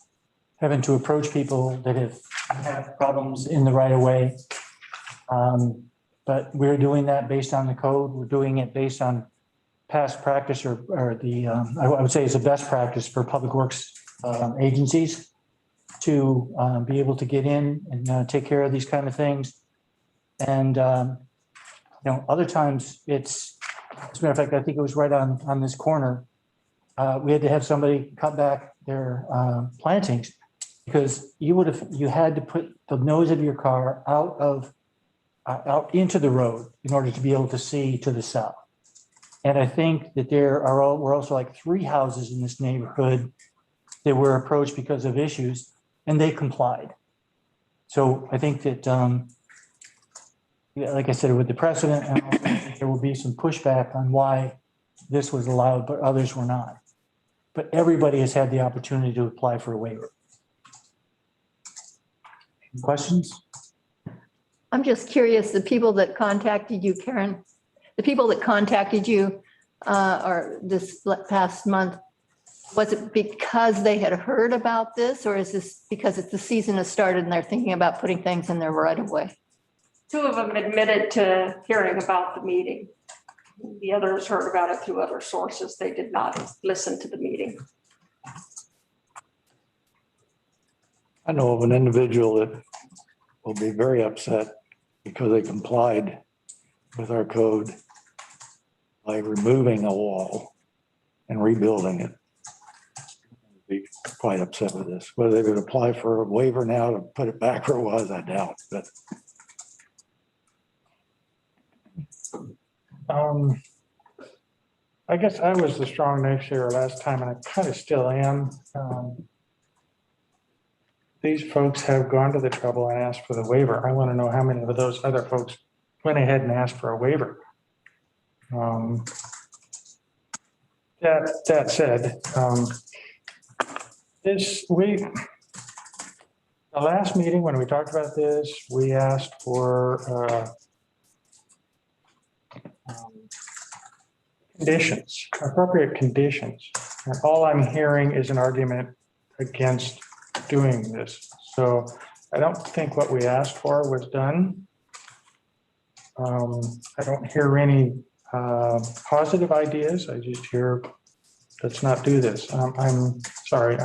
having to approach people that have had problems in the right of way. But we're doing that based on the code. We're doing it based on past practice or I would say it's a best practice for public works agencies to be able to get in and take care of these kind of things. And, other times as a matter of fact, I think it was right on this corner. We had to have somebody cut back their plantings because you had to put the nose of your car out into the road in order to be able to see to the south. And I think that were also like 3 houses in this neighborhood that were approached because of issues, and they complied. So I think that, like I said, with the precedent, and I think there will be some pushback on why this was allowed, but others were not. But everybody has had the opportunity to apply for a waiver. Questions? I'm just curious, the people that contacted you, Karen, the people that contacted you or this past month, was it because they had heard about this, or is this because the season has started and they're thinking about putting things in their right of way? 2 of them admitted to hearing about the meeting. The others heard about it through other sources. They did not listen to the meeting. I know of an individual that will be very upset because they complied with our code by removing a wall and rebuilding it. Be quite upset with this. Whether they would apply for a waiver now to put it back where it was, I doubt. But I guess I was the strong naysayer last time, and I kind of still am. These folks have gone to the trouble and asked for the waiver. I want to know how many of those other folks went ahead and asked for a waiver. That said, the last meeting when we talked about this, we asked for conditions, appropriate conditions. And all I'm hearing is an argument against doing this. So I don't think what we asked for was done. I don't hear any positive ideas. I just hear, let's not do this. I'm sorry.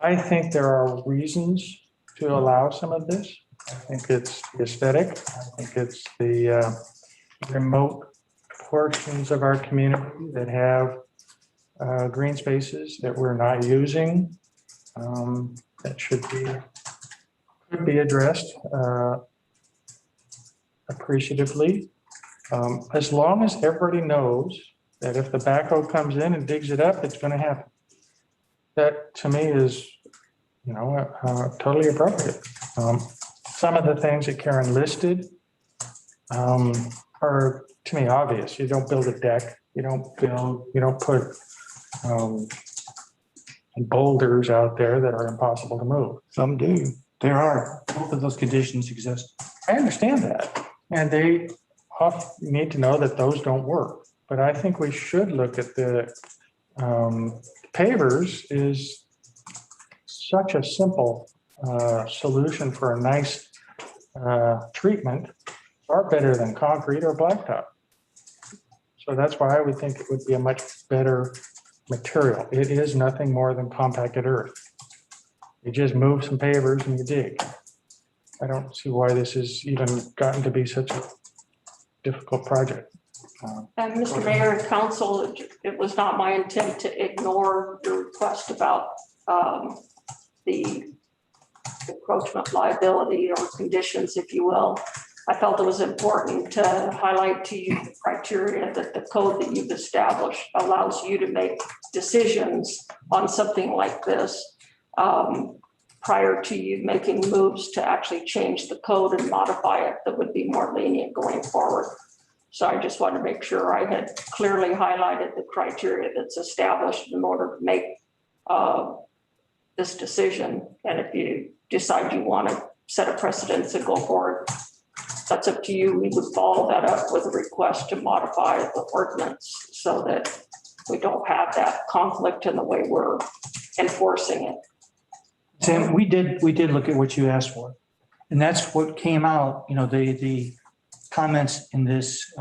I think there are reasons to allow some of this. I think it's the aesthetic. I think it's the remote portions of our community that have green spaces that we're not using. That could be addressed appreciatively. As long as everybody knows that if the backhoe comes in and digs it up, it's going to happen. That to me is, totally appropriate. Some of the things that Karen listed are to me obvious. You don't build a deck. You don't put boulders out there that are impossible to move. Some do. There are, both of those conditions exist. I understand that. And they need to know that those don't work. But I think we should look at the pavers is such a simple solution for a nice treatment, far better than concrete or blacktop. So that's why I would think it would be a much better material. It is nothing more than compacted earth. You just move some pavers and you dig. I don't see why this has even gotten to be such a difficult project. And Mr. Mayor and Council, it was not my intent to ignore your request about the encroachment liability or conditions, if you will. I felt it was important to highlight to you the criteria that the code that you've established allows you to make decisions on something like this prior to you making moves to actually change the code and modify it that would be more lenient going forward. So I just want to make sure I had clearly highlighted the criteria that's established in order to make this decision. And if you decide you want to set a precedence and go forward, that's up to you. We would follow that up with a request to modify the ordinance so that we don't have that conflict in the way we're enforcing it. Sam, we did look at what you asked for. And that's what came out, the comments in this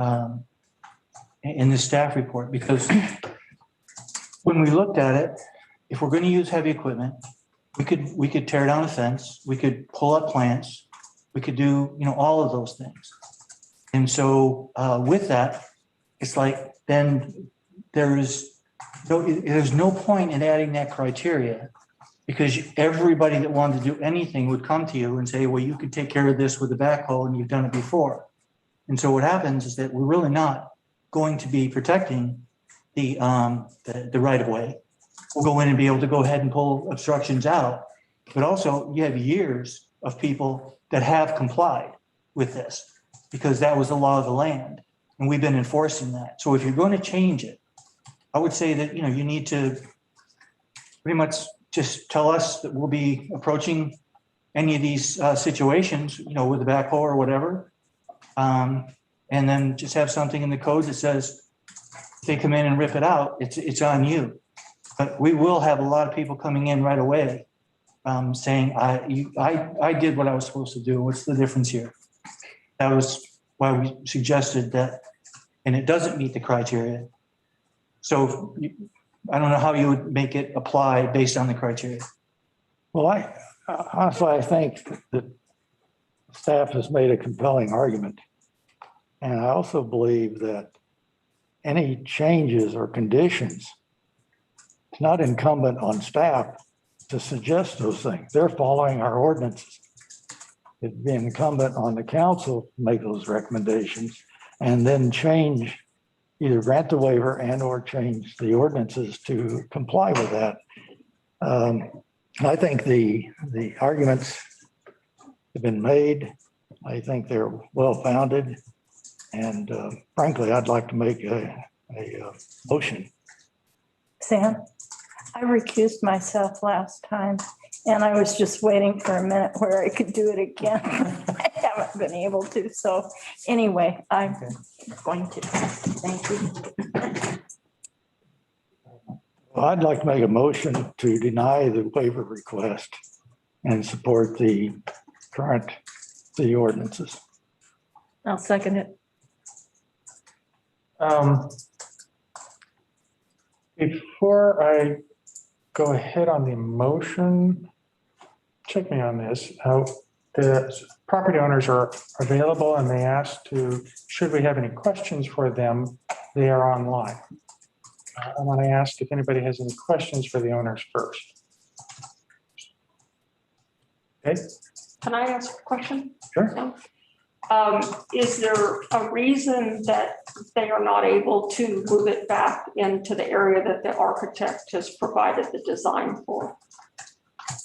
staff report, because when we looked at it, if we're going to use heavy equipment, we could tear down a fence, we could pull up plants, we could do, all of those things. And so with that, it's like, then there's no point in adding that criteria, because everybody that wanted to do anything would come to you and say, well, you could take care of this with a backhoe and you've done it before. And so what happens is that we're really not going to be protecting the right of way. We'll go in and be able to go ahead and pull obstructions out. But also you have years of people that have complied with this because that was the law of the land. And we've been enforcing that. So if you're going to change it, I would say that, you need to pretty much just tell us that we'll be approaching any of these situations, with a backhoe or whatever. And then just have something in the code that says, if they come in and rip it out, it's on you. But we will have a lot of people coming in right away saying, I did what I was supposed to do. What's the difference here? That was why we suggested that, and it doesn't meet the criteria. So I don't know how you would make it apply based on the criteria. Well, I think that staff has made a compelling argument. And I also believe that any changes or conditions, it's not incumbent on staff to suggest those things. They're following our ordinances. It'd be incumbent on the council to make those recommendations and then change, either grant the waiver and or change the ordinances to comply with that. I think the arguments have been made. I think they're well-founded. And frankly, I'd like to make a motion. Sam, I recused myself last time and I was just waiting for a minute where I could do it again. I haven't been able to. So anyway, I'm going to. Thank you. Well, I'd like to make a motion to deny the waiver request and support the current city ordinances. I'll second it. Before I go ahead on the motion, check me on this. The property owners are available and they asked to, should we have any questions for them? They are online. I want to ask if anybody has any questions for the owners first. Okay. Can I ask a question? Sure. Is there a reason that they are not able to move it back into the area that the architect has provided the design for?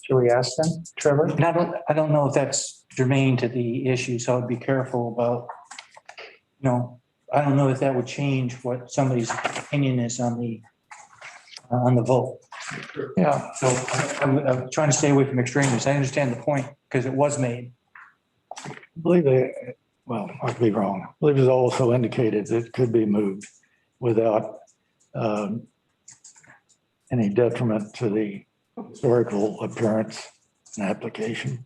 Should we ask them, Trevor? And I don't know if that's germane to the issue, so I'd be careful about, I don't know if that would change what somebody's opinion is on the vote. Yeah. So I'm trying to stay away from extremes. I understand the point because it was made. I believe I could be wrong. I believe it was also indicated that it could be moved without any detriment to the historical appearance and application.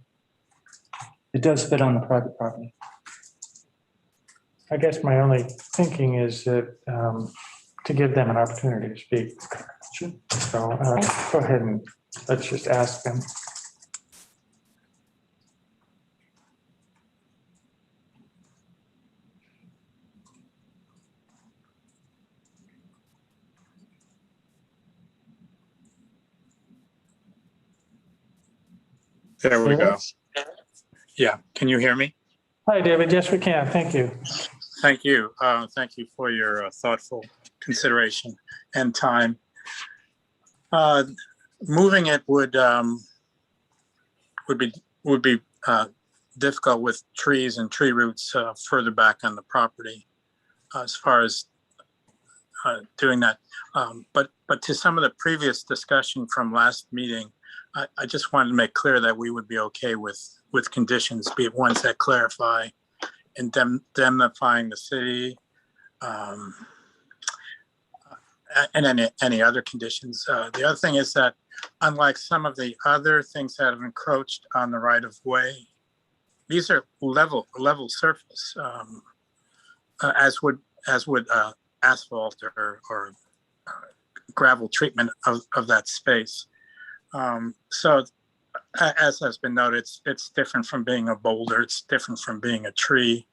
It does fit on the private property. I guess my only thinking is that to give them an opportunity to speak. So go ahead and let's just ask them. There we go. Yeah, can you hear me? Hi, David. Yes, we can. Thank you. Thank you. Thank you for your thoughtful consideration and time. Moving it would be difficult with trees and tree roots further back on the property as far as doing that. But to some of the previous discussion from last meeting, I just wanted to make clear that we would be okay with conditions, be it ones that clarify indemnifying the city, and any other conditions. The other thing is that unlike some of the other things that have encroached on the right of way, these are level surface, as would asphalt or gravel treatment of that space. So as has been noted, it's different from being a boulder. It's different from being a tree.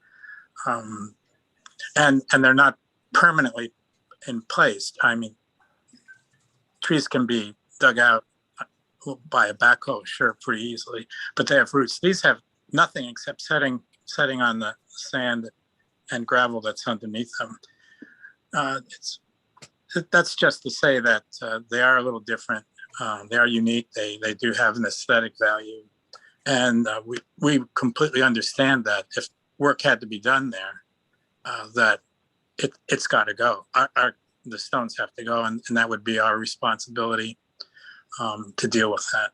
And they're not permanently in place. I mean, trees can be dug out by a backhoe, sure, pretty easily, but they have roots. These have nothing except setting on the sand and gravel that's underneath them. That's just to say that they are a little different. They are unique. They do have an aesthetic value. And we completely understand that if work had to be done there, that it's got to go. The stones have to go, and that would be our responsibility to deal with that.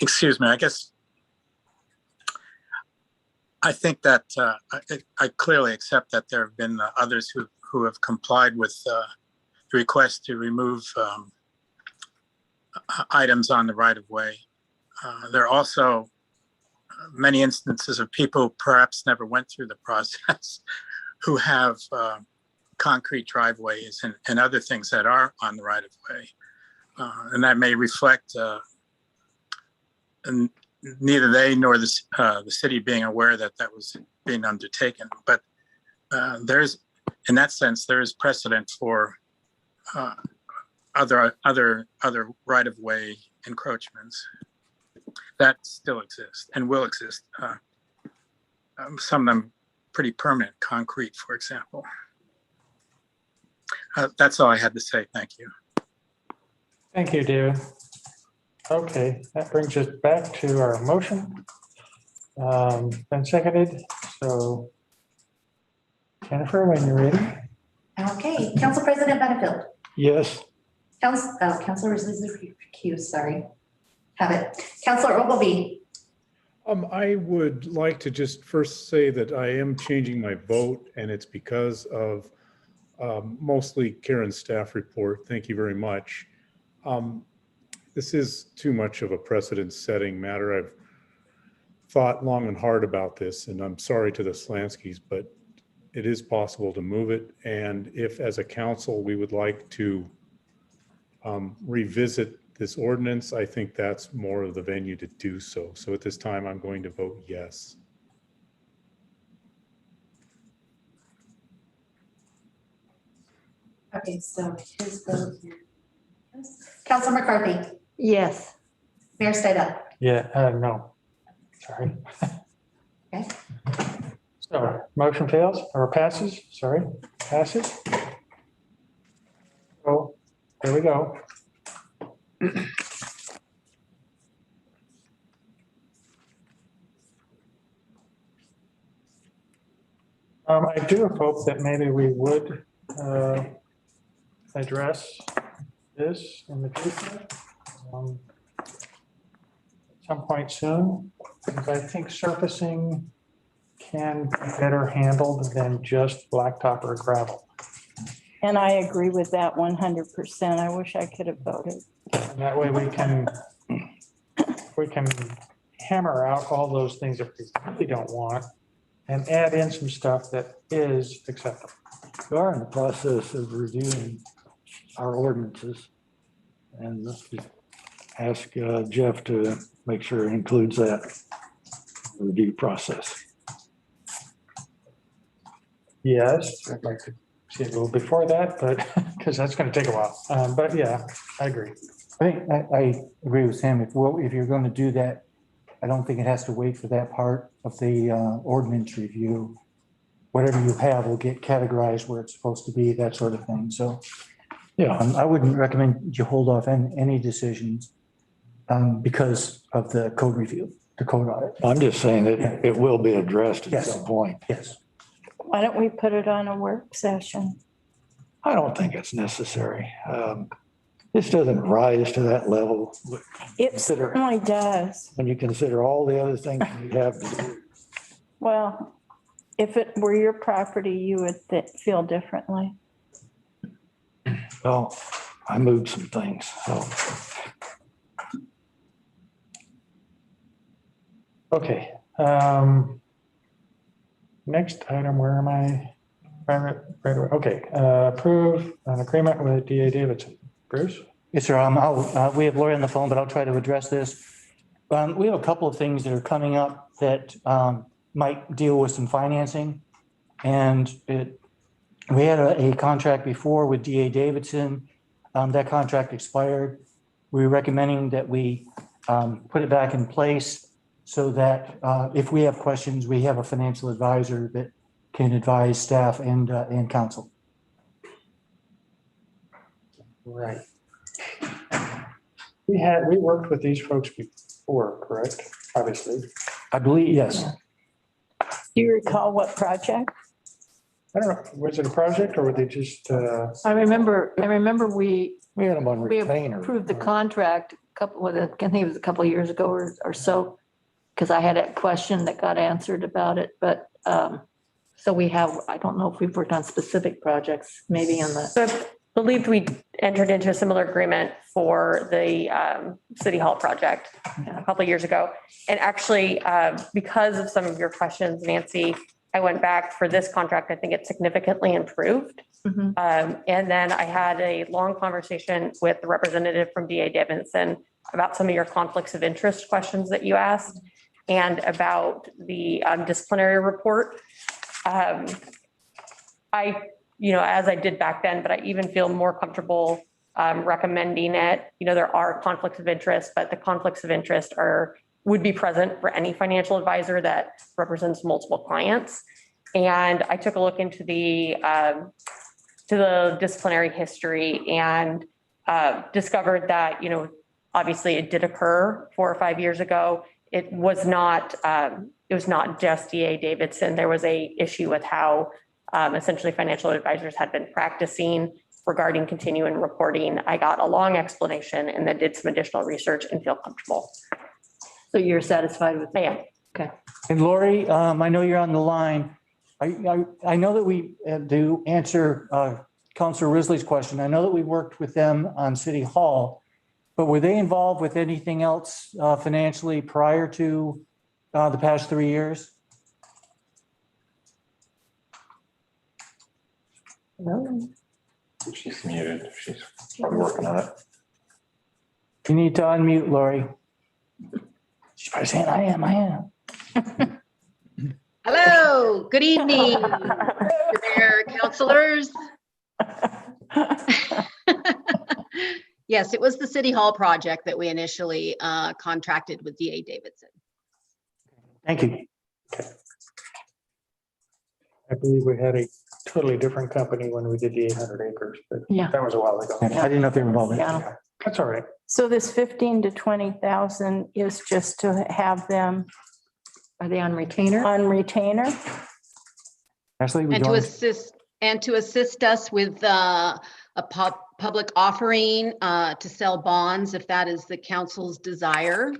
Excuse me, I guess I think that I clearly accept that there have been others who have complied with the request to remove items on the right of way. There are also many instances of people who perhaps never went through the process who have concrete driveways and other things that are on the right of way. And that may reflect and neither they nor the city being aware that was being undertaken. But there's, in that sense, there is precedent for other right-of-way encroachments that still exist and will exist. Some of them pretty permanent, concrete, for example. That's all I had to say. Thank you. Thank you, David. Okay, that brings us back to our motion. Been seconded, so Jennifer, when you're ready. Okay, Council President Benefield. Yes. Councilor recused, sorry. Have it. Councilor Ogilvy. I would like to just first say that I am changing my vote, and it's because of mostly Karen's staff report. Thank you very much. This is too much of a precedent-setting matter. I've thought long and hard about this, and I'm sorry to the Slanskys, but it is possible to move it. And if, as a council, we would like to revisit this ordinance, I think that's more of the venue to do so. So at this time, I'm going to vote yes. Okay, so his vote here. Councilor McCarthy. Yes. Mayor Stida. Yeah, no, sorry. Okay. So motion fails or passes, sorry, passes. So there we go. I do hope that maybe we would address this in the future. At some point soon, because I think surfacing can be better handled than just blacktop or gravel. And I agree with that 100%. I wish I could have voted. And that way we can hammer out all those things that we really don't want and add in some stuff that is acceptable. We are in the process of reviewing our ordinances. And let's just ask Jeff to make sure it includes that review process. Yes, I'd like to see it a little before that, but because that's going to take a while. But yeah, I agree. I think I agree with Sam. If you're going to do that, I don't think it has to wait for that part of the ordinance review. Whatever you have will get categorized where it's supposed to be, that sort of thing. So yeah, I wouldn't recommend you hold off on any decisions because of the code review, the code audit. I'm just saying that it will be addressed at some point. Yes. Why don't we put it on a work session? I don't think it's necessary. This doesn't rise to that level. It certainly does. When you consider all the other things you have to do. Well, if it were your property, you would feel differently. Well, I moved some things, so. Okay. Next item, where am I? Okay, approve an agreement with DA Davidson. Bruce? Yes, sir. We have Lori on the phone, but I'll try to address this. We have a couple of things that are coming up that might deal with some financing. And we had a contract before with DA Davidson. That contract expired. We're recommending that we put it back in place so that if we have questions, we have a financial advisor that can advise staff and council. Right. We worked with these folks before, correct? Obviously. I believe, yes. Do you recall what project? I don't know, was it a project or were they just? I remember we had them on we retainer. approved the contract I think it was a couple of years ago or so, because I had a question that got answered about it, but so we have, I don't know if we've worked on specific projects, maybe on the. So I believed we entered into a similar agreement for the City Hall project a couple of years ago. And actually, because of some of your questions, Nancy, I went back for this contract. I think it's significantly improved. And then I had a long conversation with the representative from DA Davidson about some of your conflicts of interest questions that you asked and about the disciplinary report. As I did back then, but I even feel more comfortable recommending it. There are conflicts of interest, but the conflicts of interest would be present for any financial advisor that represents multiple clients. And I took a look into the disciplinary history and discovered that, obviously it did occur 4 or 5 years ago. It was not it was not just DA Davidson. There was a issue with how essentially financial advisors had been practicing regarding continuing reporting. I got a long explanation and then did some additional research and feel comfortable. So you're satisfied with I am. Okay. And Lori, I know you're on the line. I know that we do answer Counselor Risley's question. I know that we worked with them on City Hall, but were they involved with anything else financially prior to the past 3 years? No. She's muted. She's probably working on it. You need to unmute, Lori. She's probably saying, I am. Hello, good evening, Mayor, councilors. Yes, it was the City Hall project that we initially contracted with DA Davidson. Thank you. I believe we had a totally different company when we did the 800 acres, but Yeah. that was a while ago. I didn't know if they were involved. Yeah. That's all right. So this 15 to 20,000 is just to have them Are they on retainer? on retainer? Ashley, And to assist us with a public offering to sell bonds, if that is the council's desire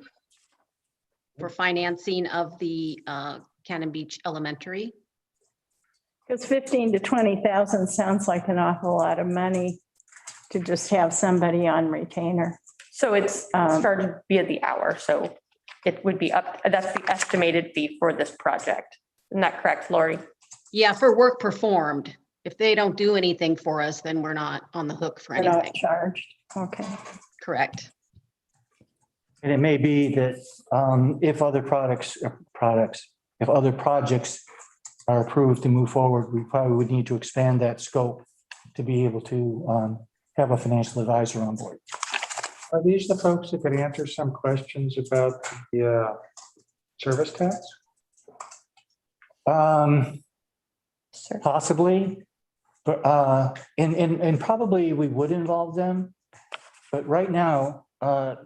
for financing of the Cannon Beach Elementary. Because 15 to 20,000 sounds like an awful lot of money to just have somebody on retainer. So it's charged via the hour. So it would be up, that's the estimated fee for this project. Isn't that correct, Lori? Yeah, for work performed. If they don't do anything for us, then we're not on the hook for They're not anything. charged. Okay. Correct. And it may be that if other if other projects are approved to move forward, we probably would need to expand that scope to be able to have a financial advisor on board. Are these the folks that could answer some questions about the service tax? Possibly, but and probably we would involve them. But right now, I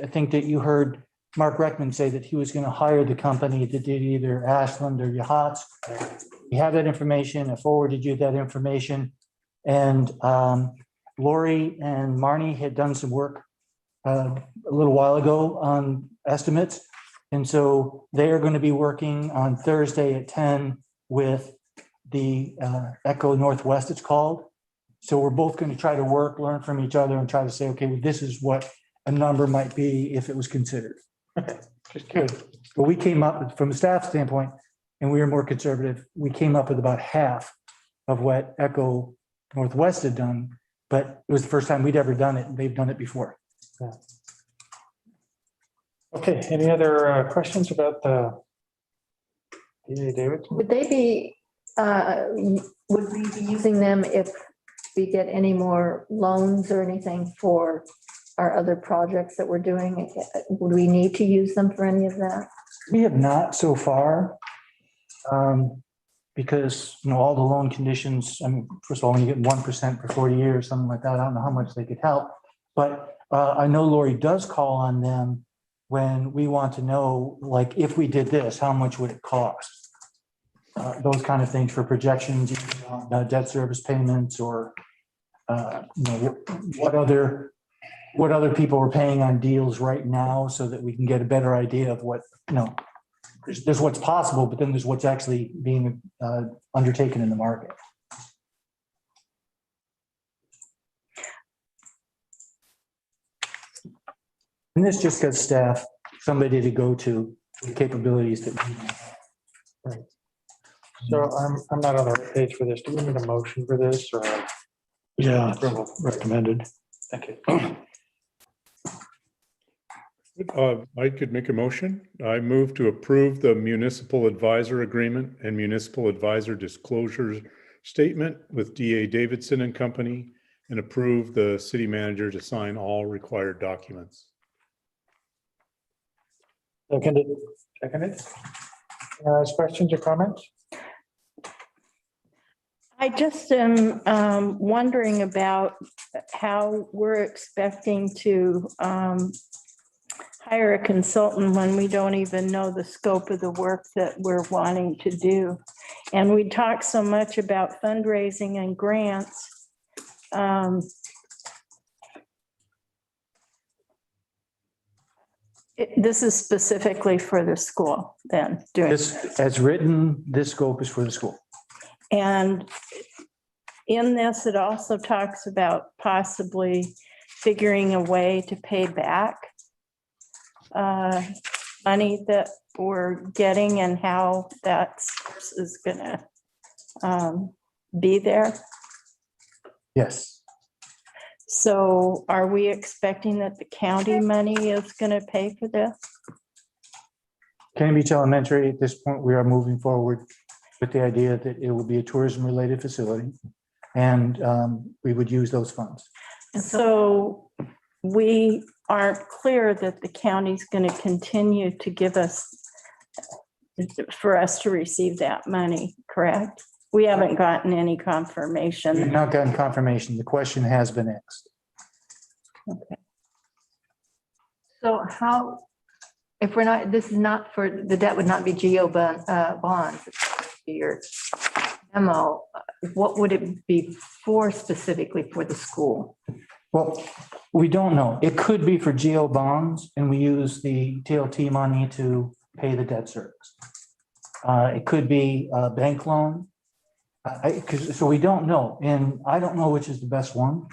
think that you heard Mark Reckman say that he was going to hire the company that did either Ashland or Yahats. We have that information. I forwarded you that information. And Lori and Marnie had done some work a little while ago on estimates. And so they are going to be working on Thursday at 10 with the Echo Northwest, it's called. So we're both going to try to learn from each other and try to say, okay, well, this is what a number might be if it was considered. Okay, just good. But we came up from a staff standpoint, and we were more conservative. We came up with about half of what Echo Northwest had done, but it was the first time we'd ever done it, and they've done it before. Yeah. Okay, any other questions about the DA Davidson? Would they be, would we be using them if we get any more loans or anything for our other projects that we're doing? Would we need to use them for any of that? We have not so far. Because, all the loan conditions, I mean, first of all, when you get 1% for 40 years, something like that, I don't know how much they could help. But I know Lori does call on them when we want to know, like, if we did this, how much would it cost? Those kind of things for projections, debt service payments, or what other people are paying on deals right now, so that we can get a better idea of what, there's what's possible, but then there's what's actually being undertaken in the market. And this just gives staff somebody to go to, the capabilities that we have. Right. So I'm not on the right page for this. Do we need a motion for this, or? Yeah, recommended. Thank you. I could make a motion. I move to approve the municipal advisor agreement and municipal advisor disclosure statement with DA Davidson and Company, and approve the city manager to sign all required documents. Seconded. Questions or comments? I just am wondering about how we're expecting to, hire a consultant when we don't even know the scope of the work that we're wanting to do. And we talk so much about fundraising and grants. This is specifically for the school then doing. This, as written, this scope is for the school. And in this, it also talks about possibly figuring a way to pay back money that we're getting and how that is gonna be there. Yes. So are we expecting that the county money is gonna pay for this? Cannon Beach Elementary, at this point, we are moving forward with the idea that it will be a tourism-related facility, and we would use those funds. So we aren't clear that the county's gonna continue to give us, for us to receive that money, correct? We haven't gotten any We've confirmation. not gotten confirmation. The question has been asked. So how, if we're not, this is not for, the debt would not be bonds. Your memo, what would it be for specifically for the school? Well, we don't know. It could be for GO bonds, and we use the TLT money to pay the debt service. It could be a bank loan. So we don't know, and I don't know which is the best one.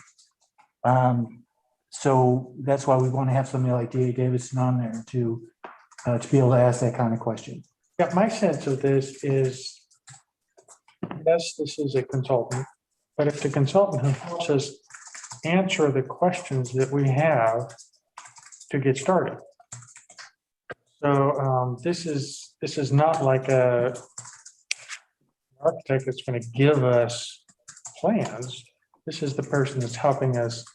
So that's why we want to have somebody like D.A. Davidson on there to be able to ask that kind of question. Yeah, my sense of this is, yes, this is a consultant, but if the consultant who helps us answer the questions that we have to get started. So this is not like a architect that's going to give us plans. This is the person that's helping us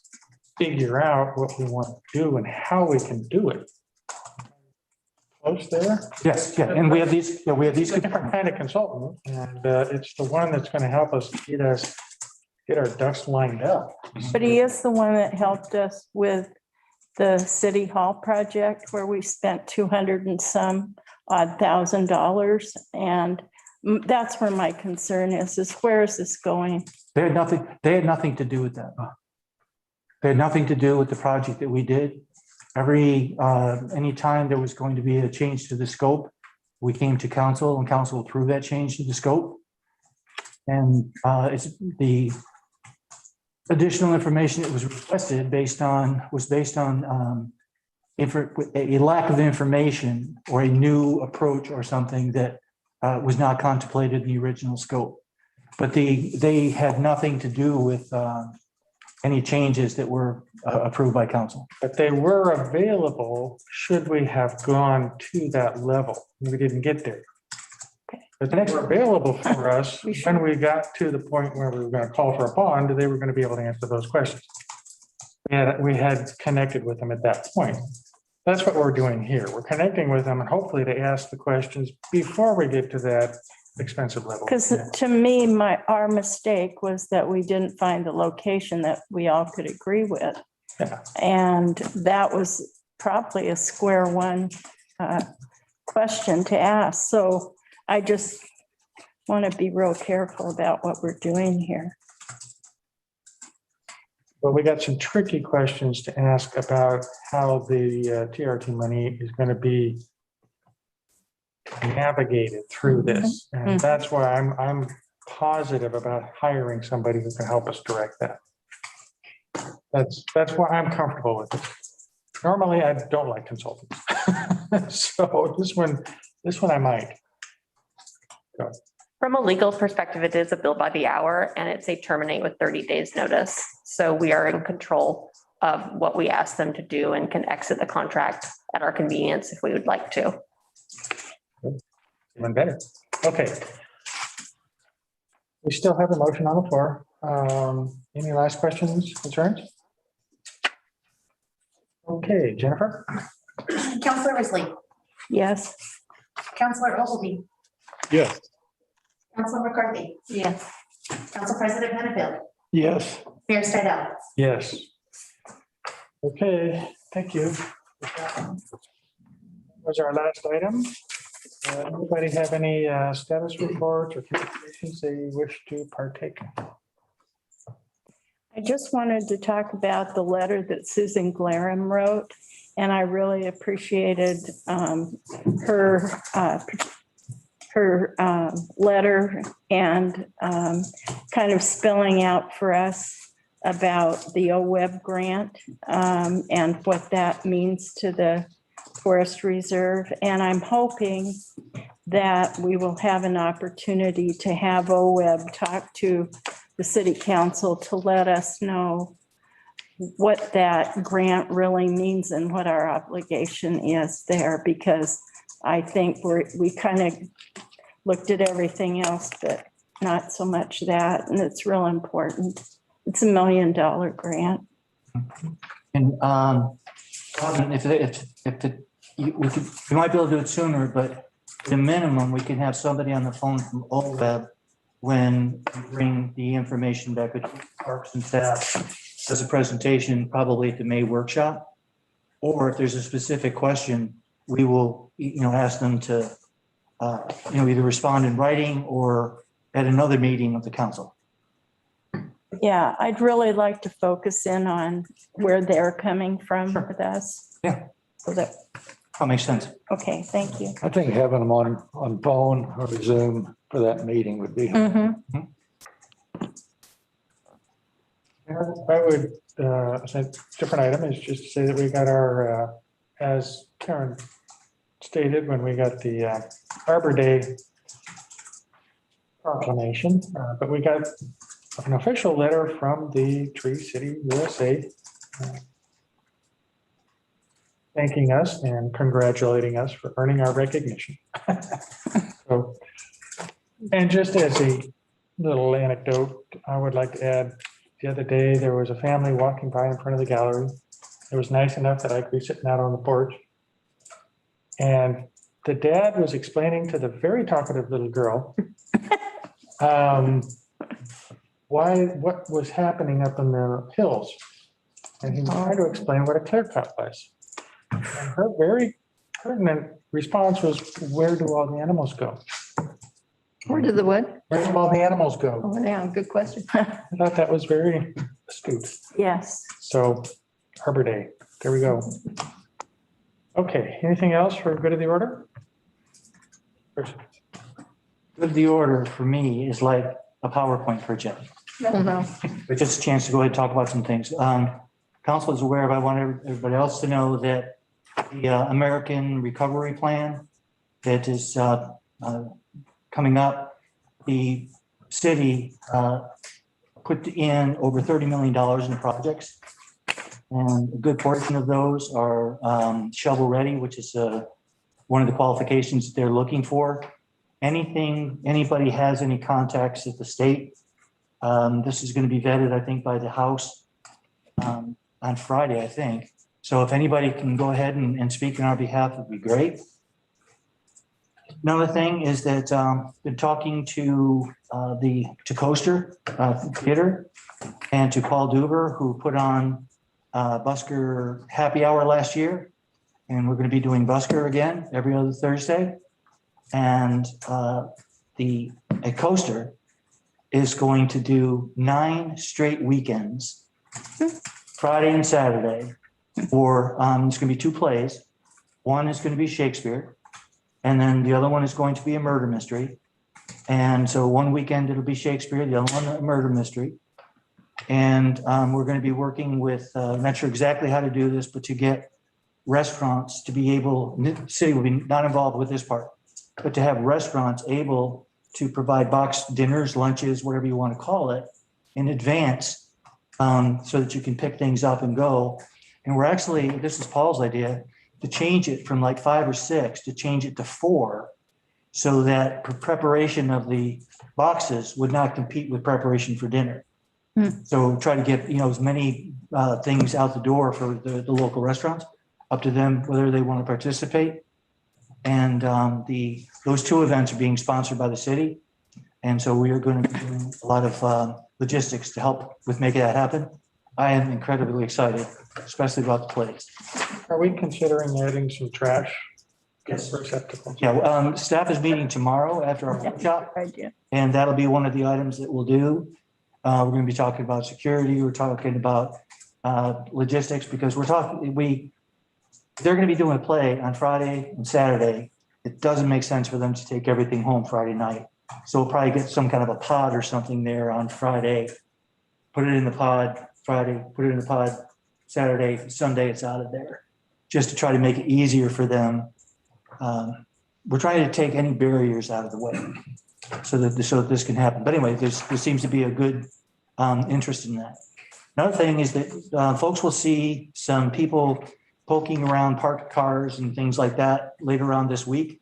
figure out what we want to do and how we can do it. Close there? Yes, yeah, and we have these, yeah, we have these. It's a different kind of consultant, and it's the one that's going to help us get our ducks lined up. But he is the one that helped us with the city hall project where we spent 200 and some odd $1,000. And that's where my concern is where is this going? They had nothing to do with that. They had nothing to do with the project that we did. Anytime there was going to be a change to the scope, we came to council and council approved that change to the scope. And it's the additional information that was requested was based on a lack of information or a new approach or something that was not contemplated in the original scope. But they had nothing to do with any changes that were approved by council. But they were available should we have gone to that level. We didn't get there. But they were available for us when we got to the point where we were going to call for a bond, they were going to be able to answer those questions. We had connected with them at that point. That's what we're doing here. We're connecting with them and hopefully they ask the questions before we get to that expensive level. Because to me, our mistake was that we didn't find the location that we all could agree with. Yeah. And that was probably a square one question to ask. So I just want to be real careful about what we're doing here. But we got some tricky questions to ask about how the TRT money is going to be navigated through this. And that's why I'm positive about hiring somebody who can help us direct that. That's why I'm comfortable with it. Normally, I don't like consultants. So this one I might. From a legal perspective, it is a bill by the hour and it's a terminate with 30 days notice. So we are in control of what we ask them to do and can exit the contract at our convenience if we would like to. Even better. Okay. We still have a motion on the floor. Any last questions, concerns? Okay, Jennifer? Counselor Risley, Yes. Counselor Ogilvy, Yes. Counselor McCarthy, Yes. Council President Penfield, Yes. Mayor Stidel. Yes. Okay, thank you. Was our last item. Anybody have any status reports or communications they wish to partake in? I just wanted to talk about the letter that Susan Glarum wrote, and I really appreciated her letter and kind of spelling out for us about the OWEB grant and what that means to the Forest Reserve. And I'm hoping that we will have an opportunity to have OWEB talk to the city council to let us know what that grant really means and what our obligation is there, because I think we kind of looked at everything else, but not so much that, and it's real important. It's $1 million grant. And we might be able to do it sooner, but the minimum, we can have somebody on the phone from OWEB when we bring the information back with Parks and staff as a presentation, probably at the May workshop. Or if there's a specific question, we will, ask them to, either respond in writing or at another meeting of the council. Yeah, I'd really like to focus in on where they're coming from with us. Yeah. So that makes sense. Okay, thank you. I think having them on phone or Zoom for that meeting would be. Mm-hmm. I would say different item is just to say that we got our, as Karen stated, when we got the Arbor Day proclamation, but we got an official letter from the Tree City USA thanking us and congratulating us for earning our recognition. So, and just as a little anecdote, I would like to add, the other day, there was a family walking by in front of the gallery. It was nice enough that I could be sitting out on the porch. And the dad was explaining to the very talkative little girl what was happening up in the hills. And he was trying to explain what a clear cut was. And her very pertinent response was, where do all the animals go? Where did the what? Where do all the animals go? Oh, yeah, good question. I thought that was very astute. Yes. So Arbor Day, there we go. Okay, anything else for good of the order? Good of the order for me is like a PowerPoint project. No. It's just a chance to go ahead and talk about some things. Council is aware of, I want everybody else to know that the American Recovery Plan that is coming up, the city put in over $30 million in projects. And a good portion of those are shovel ready, which is one of the qualifications they're looking for. Anybody has any contacts at the state, this is going to be vetted, I think, by the House on Friday, I think. So if anybody can go ahead and speak on our behalf, it'd be great. Another thing is that been talking to Coaster Theater and to Paul Duber, who put on Busker Happy Hour last year. And we're going to be doing Busker again every other Thursday. And a Coaster is going to do 9 straight weekends, Friday and Saturday, for it's going to be 2 plays. One is going to be Shakespeare, and then the other one is going to be a murder mystery. And so one weekend it'll be Shakespeare, the other one a murder mystery. And we're going to be working with, I'm not sure exactly how to do this, but to get restaurants to be able, the city will be not involved with this part, but to have restaurants able to provide boxed dinners, lunches, whatever you want to call it, in advance, so that you can pick things up and go. And we're actually, this is Paul's idea, to change it from like 5 or 6 to change it to 4, so that preparation of the boxes would not compete with preparation for dinner. So try to get, as many things out the door for the local restaurants, up to them whether they want to participate. And those 2 events are being sponsored by the city. And so we are going to be doing a lot of logistics to help with making that happen. I am incredibly excited, especially about the plays. Are we considering adding some trash? Yes. Receptacles? Yeah, staff is meeting tomorrow after our workshop, Idea. and that'll be one of the items that we'll do. We're gonna be talking about security, we're talking about logistics, because they're gonna be doing a play on Friday and Saturday. It doesn't make sense for them to take everything home Friday night. So we'll probably get some kind of a pod or something there on Friday. Put it in the pod Friday, put it in the pod Saturday, Sunday, it's out of there. Just to try to make it easier for them. We're trying to take any barriers out of the way so that this can happen. But anyway, there seems to be a good interest in that. Another thing is that folks will see some people poking around parked cars and things like that later on this week.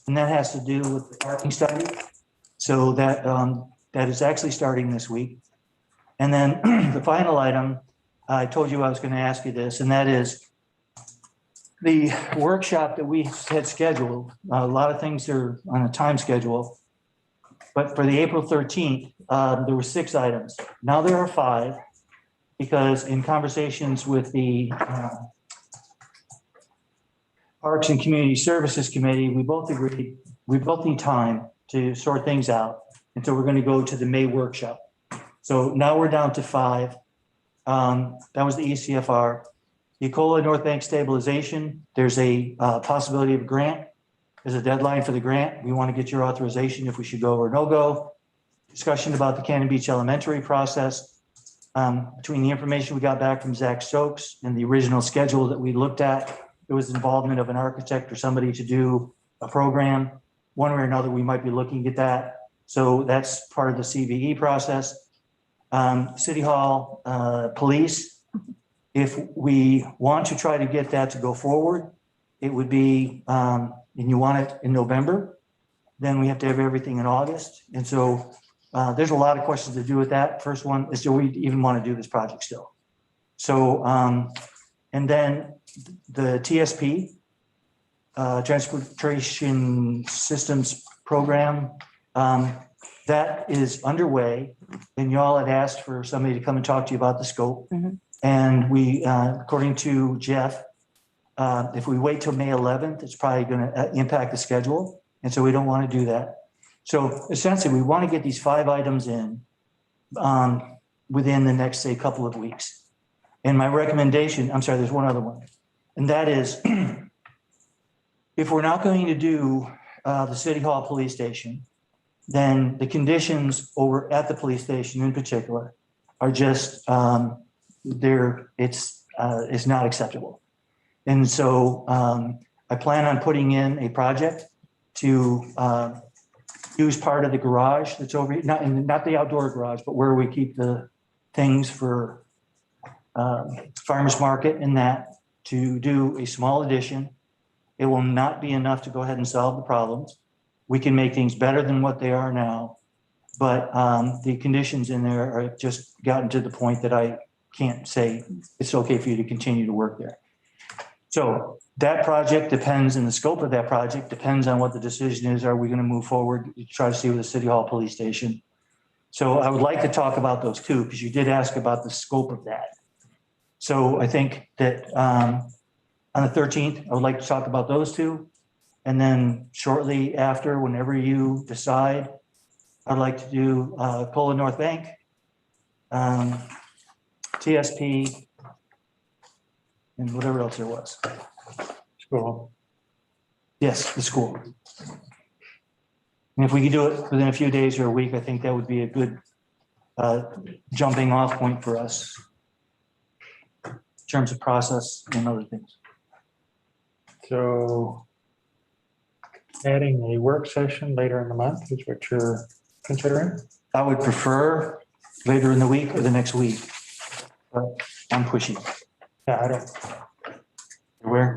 And that has to do with the parking study. So that is actually starting this week. And then the final item, I told you I was going to ask you this, and that is the workshop that we had scheduled. A lot of things are on a time schedule. But for the April 13th, there were 6 items. Now there are 5, because in conversations with the Parks and Community Services Committee, we both agreed, we both need time to sort things out. And so we're going to go to the May workshop. So now we're down to 5. That was the ECFR. The Ecola North Bank stabilization, there's a possibility of a grant. There's a deadline for the grant. We want to get your authorization if we should go or no go. Discussion about the Cannon Beach Elementary process. Between the information we got back from Zach Stokes and the original schedule that we looked at, there was involvement of an architect or somebody to do a program. One way or another, we might be looking at that. So that's part of the CVE process. City Hall, police. If we want to try to get that to go forward, it would be, and you want it in November, then we have to have everything in August. And so there's a lot of questions to do with that. First one is, do we even want to do this project still? So, and then the TSP, Transportation Systems Program, that is underway. And y'all had asked for somebody to come and talk to you about the scope. And we, according to Jeff, if we wait till May 11th, it's probably going to impact the schedule. And so we don't want to do that. So essentially, we want to get these 5 items in within the next, say, couple of weeks. And my recommendation, I'm sorry, there's one other one. And that is, if we're not going to do the City Hall Police Station, then the conditions over at the police station in particular are just, it's not acceptable. And so I plan on putting in a project to use part of the garage that's over, not the outdoor garage, but where we keep the things for farmer's market and that, to do a small addition. It will not be enough to go ahead and solve the problems. We can make things better than what they are now, but the conditions in there are just gotten to the point that I can't say it's okay for you to continue to work there. So that project depends, and the scope of that project depends on what the decision is. Are we going to move forward to try to see with the City Hall Police Station? So I would like to talk about those too, because you did ask about the scope of that. So I think that on the 13th, I would like to talk about those 2. And then shortly after, whenever you decide, I'd like to do Ecola North Bank, TSP, and whatever else there was. School. Yes, the school. And if we could do it within a few days or a week, I think that would be a good jumping off point for us in terms of process and other things. So adding a work session later in the month is what you're considering? I would prefer later in the week or the next week, but I'm pushing. Yeah, I don't, Where?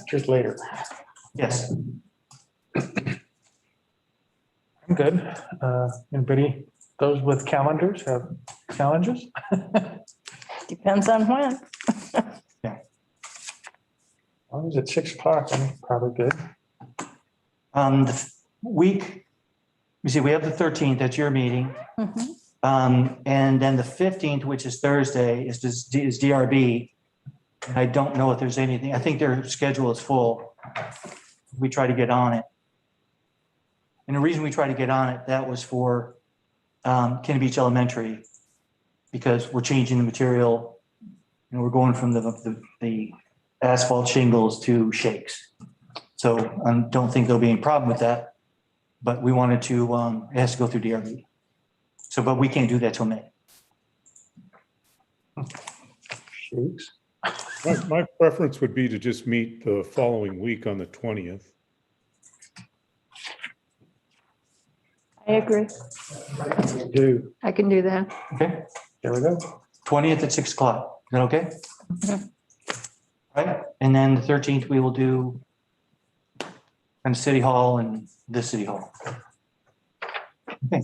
just later. Yes. I'm good. Anybody, those with calendars have challenges? Depends on when. As long as it's 6 o'clock, I'm probably good. The week, you see, we have the 13th, that's your meeting. And then the 15th, which is Thursday, is DRB. I don't know if there's anything, I think their schedule is full. We try to get on it. And the reason we try to get on it, that was for Kenny Beach Elementary, because we're changing the material. And we're going from the asphalt shingles to shakes. So I don't think there'll be any problem with that. But we wanted to, it has to go through DRB. So, but we can't do that till May. Shakes. My preference would be to just meet the following week on the 20th. I agree. Do, I can do that. Okay, there we go. 20th at 6 o'clock. Is that okay? Right, and then the 13th, we will do in City Hall and the City Hall. Okay.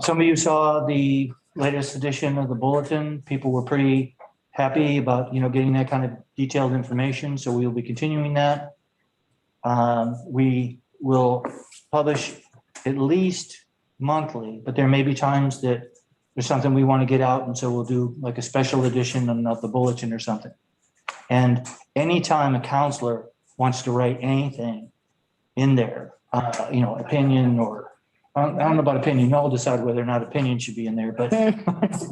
Some of you saw the latest edition of the bulletin. People were pretty happy about, getting that kind of detailed information, so we will be continuing that. We will publish at least monthly, but there may be times that there's something we want to get out, and so we'll do like a special edition of the bulletin or something. And anytime a counselor wants to write anything in there, opinion or, I don't know about opinion, y'all decide whether or not opinion should be in there, but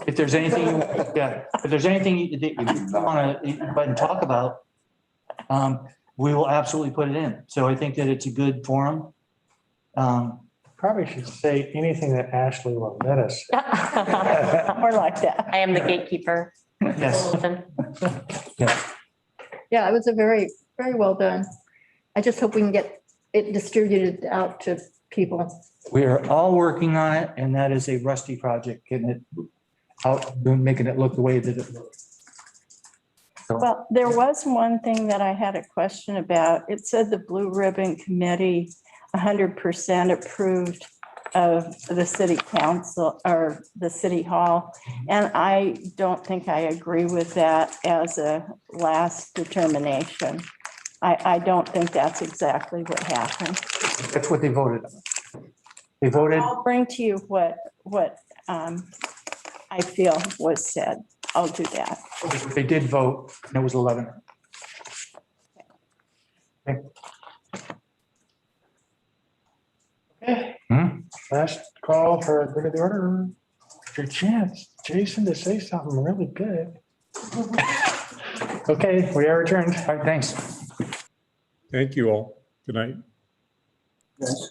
if there's anything, if there's anything you want to go ahead and talk about, we will absolutely put it in. So I think that it's a good forum. Probably should say anything that Ashley will let us. More like that. I am the gatekeeper. Yes. Yeah, it was a very, very well done. I just hope we can get it distributed out to people. We are all working on it, and that is a Rusty project, getting it out, making it look the way that it looks. Well, there was one thing that I had a question about. It said the Blue Ribbon Committee 100% approved of the city council or the city hall. And I don't think I agree with that as a last determination. I don't think that's exactly what happened. That's what they voted on. They voted. I'll bring to you what I feel was said. I'll do that. They did vote, and it was 11. Okay. Okay. Last call for good of the order. Your chance, Jason, to say something really good. Okay, we are adjourned. All right, thanks. Thank you all. Good night. Yes.